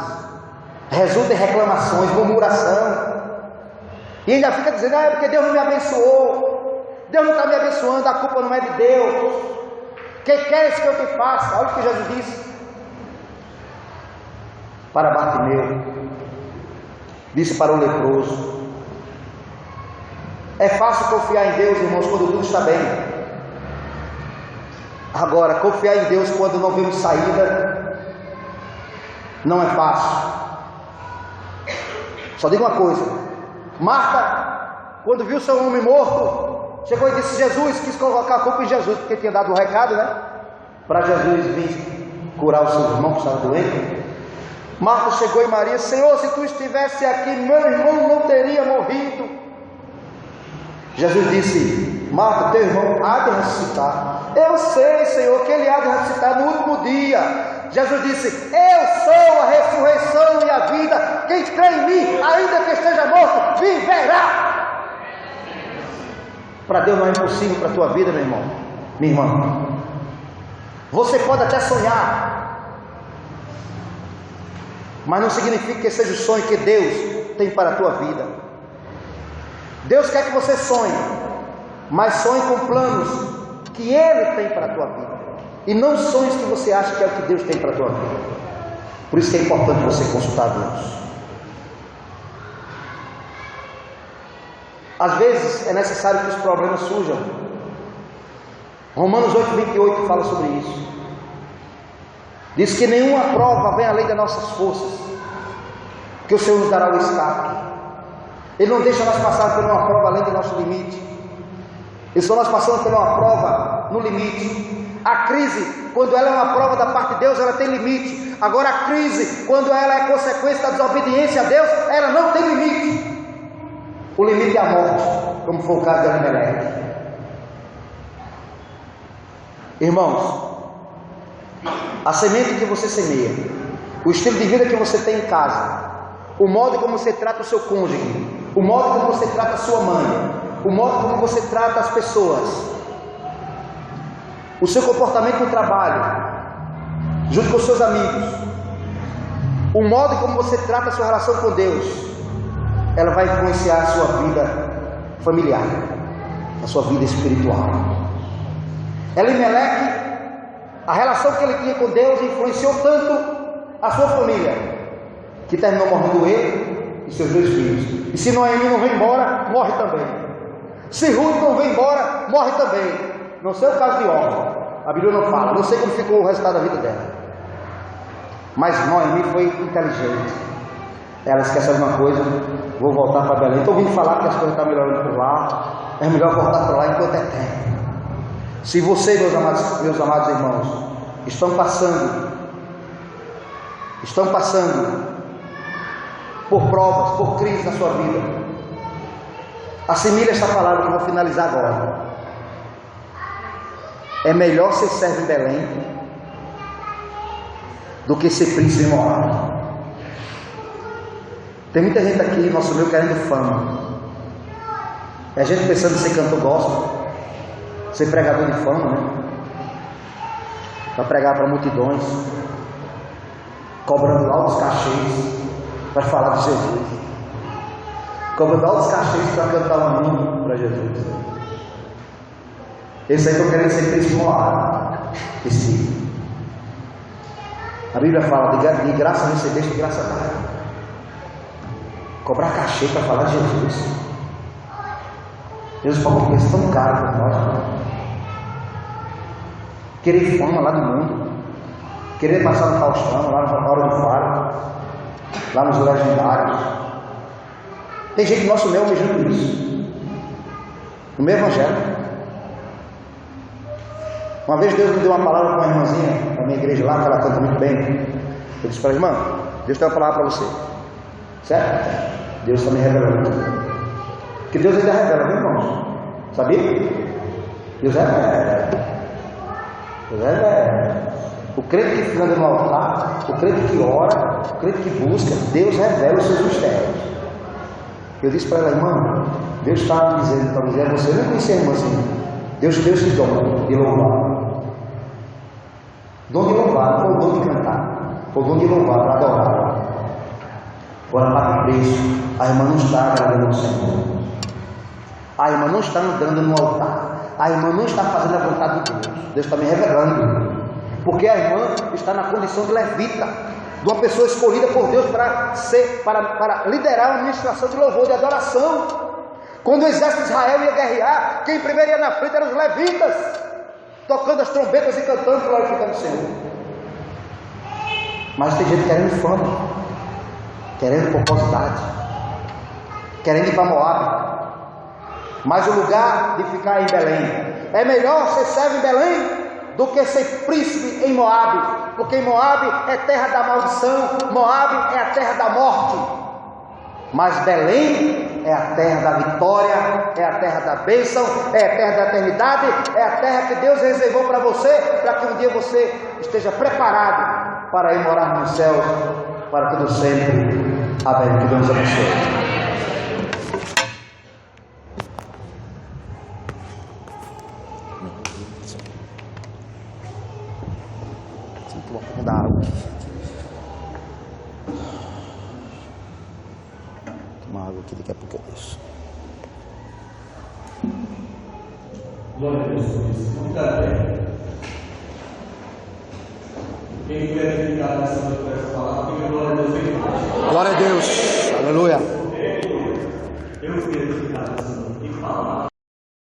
resulta em reclamações, murmuração. E ainda fica dizendo: é porque Deus não me abençoou, Deus não está me abençoando, a culpa não é de Deus. Que queres que eu te faça? Olha o que Jesus disse para Bartimeu, disse para o leproso. É fácil confiar em Deus, irmãos, quando tudo está bem. Agora, confiar em Deus quando não vemos saída, não é fácil. Só digo uma coisa: Marta, quando viu seu homem morto, chegou e disse: Jesus, quis colocar a culpa em Jesus, porque tinha dado o recado, né? Para Jesus vir curar o seu irmão que estava doente. Marta chegou e Maria: Senhor, se tu estivesse aqui, meu irmão não teria morrido. Jesus disse: Marta, teu irmão há de ressuscitar. Eu sei, Senhor, que ele há de ressuscitar no último dia. Jesus disse: eu sou a ressurreição e a vida. Quem crê em mim, ainda que esteja morto, viverá. Para Deus não é impossível para a tua vida, meu irmão, minha irmã. Você pode até sonhar, mas não significa que seja o sonho que Deus tem para a tua vida. Deus quer que você sonhe, mas sonhe com planos que Ele tem para a tua vida, e não sonhos que você acha que é o que Deus tem para a tua vida. Por isso que é importante você consultar Deus. Às vezes é necessário que os problemas surjam. Romanos 8:28 fala sobre isso. Diz que nenhuma prova vem além das nossas forças, que o Senhor nos dará o escape. Ele não deixa nós passar por uma prova além do nosso limite. E só nós passamos por uma prova no limite. A crise, quando ela é uma prova da parte de Deus, ela tem limite. Agora a crise, quando ela é consequência da desobediência a Deus, ela não tem limite. O limite é a morte, como foi o caso de Abimeleque. Irmãos, a semente que você semeia, o estilo de vida que você tem em casa, o modo como você trata o seu cônjuge, o modo como você trata a sua mãe, o modo como você trata as pessoas, o seu comportamento no trabalho, junto com os seus amigos, o modo como você trata a sua relação com Deus, ela vai influenciar a sua vida familiar, a sua vida espiritual. Elimeleque, a relação que ele tinha com Deus influenciou tanto a sua família, que terminou morrendo ele e seus 2 filhos. E se Noemi não vem embora, morre também. Se Ruth não vem embora, morre também. Não sei o caso de Orfa, a Bíblia não fala, não sei como ficou o resultado da vida dela. Mas Noemi foi inteligente. Ela esqueceu de uma coisa: vou voltar para Belém. Estou ouvindo falar que as coisas estão melhorando por lá, é melhor voltar para lá enquanto é tempo. Se você, meus amados irmãos, estão passando por provas, por crise na sua vida, assimile esta palavra que eu vou finalizar agora. É melhor ser servo em Belém do que ser príncipe em Moabe. Tem muita gente aqui, nosso meio, querendo fama. É a gente pensando em ser cantor gospel, ser pregador de fama, né? Para pregar para multidões, cobrando altos cachês para falar de Jesus, cobrando altos cachês para cantar um hino para Jesus. Esse aí estão querendo ser príncipe Moabe. Esse. A Bíblia fala: de graça recebeste, de graça dá. Cobrar cachê para falar de Jesus. Jesus falou que isso é tão caro para nós. Querer fama lá no mundo, querer passar no Faustão, lá na hora do faro, lá nos legendários. Tem gente nosso meio almejando isso, no meu evangelho. Uma vez Deus me deu uma palavra para uma irmãzinha da minha igreja lá, que ela canta muito bem. Eu disse para ela: irmã, Deus tem uma palavra para você. Certo? Deus está me revelando. Que Deus ainda revela, viu, irmãos? Sabia? Deus revela. Deus revela. O crente que anda no altar, o crente que ora, o crente que busca, Deus revela os seus mistérios. Eu disse para ela: irmã, Deus está me dizendo para dizer a você, eu não conhecia a irmã assim. Deus deu esse dom de louvar. Dom de louvar, não foi o dom de cantar, foi o dom de louvar, para adorar. Agora, pague preço. A irmã não está agradando ao Senhor. A irmã não está andando no altar. A irmã não está fazendo a vontade de Deus. Deus está me revelando. Porque a irmã está na condição de levita, de uma pessoa escolhida por Deus para liderar uma administração de louvor, de adoração. Quando o exército de Israel ia guerrear, quem primeiro ia na frente eram os levitas, tocando as trombetas e cantando, glorificando o Senhor. Mas tem gente querendo fama, querendo pomposidade, querendo ir para Moabe. Mas o lugar de ficar em Belém, é melhor ser servo em Belém do que ser príncipe em Moabe, porque Moabe é terra da maldição, Moabe é a terra da morte. Mas Belém é a terra da vitória, é a terra da bênção, é a terra da eternidade, é a terra que Deus reservou para você, para que um dia você esteja preparado para ir morar no céu para todo sempre. Amém. Que Deus abençoe. Vou tomar um pouco da água. Tomar água aqui, daqui a pouco eu deixo. Glória a Deus por isso. Muito bem. Quem puder ficar nessa noite por essa palavra, fica glória a Deus bem forte. Glória a Deus. Aleluia. Eu quero ficar nessa noite e falar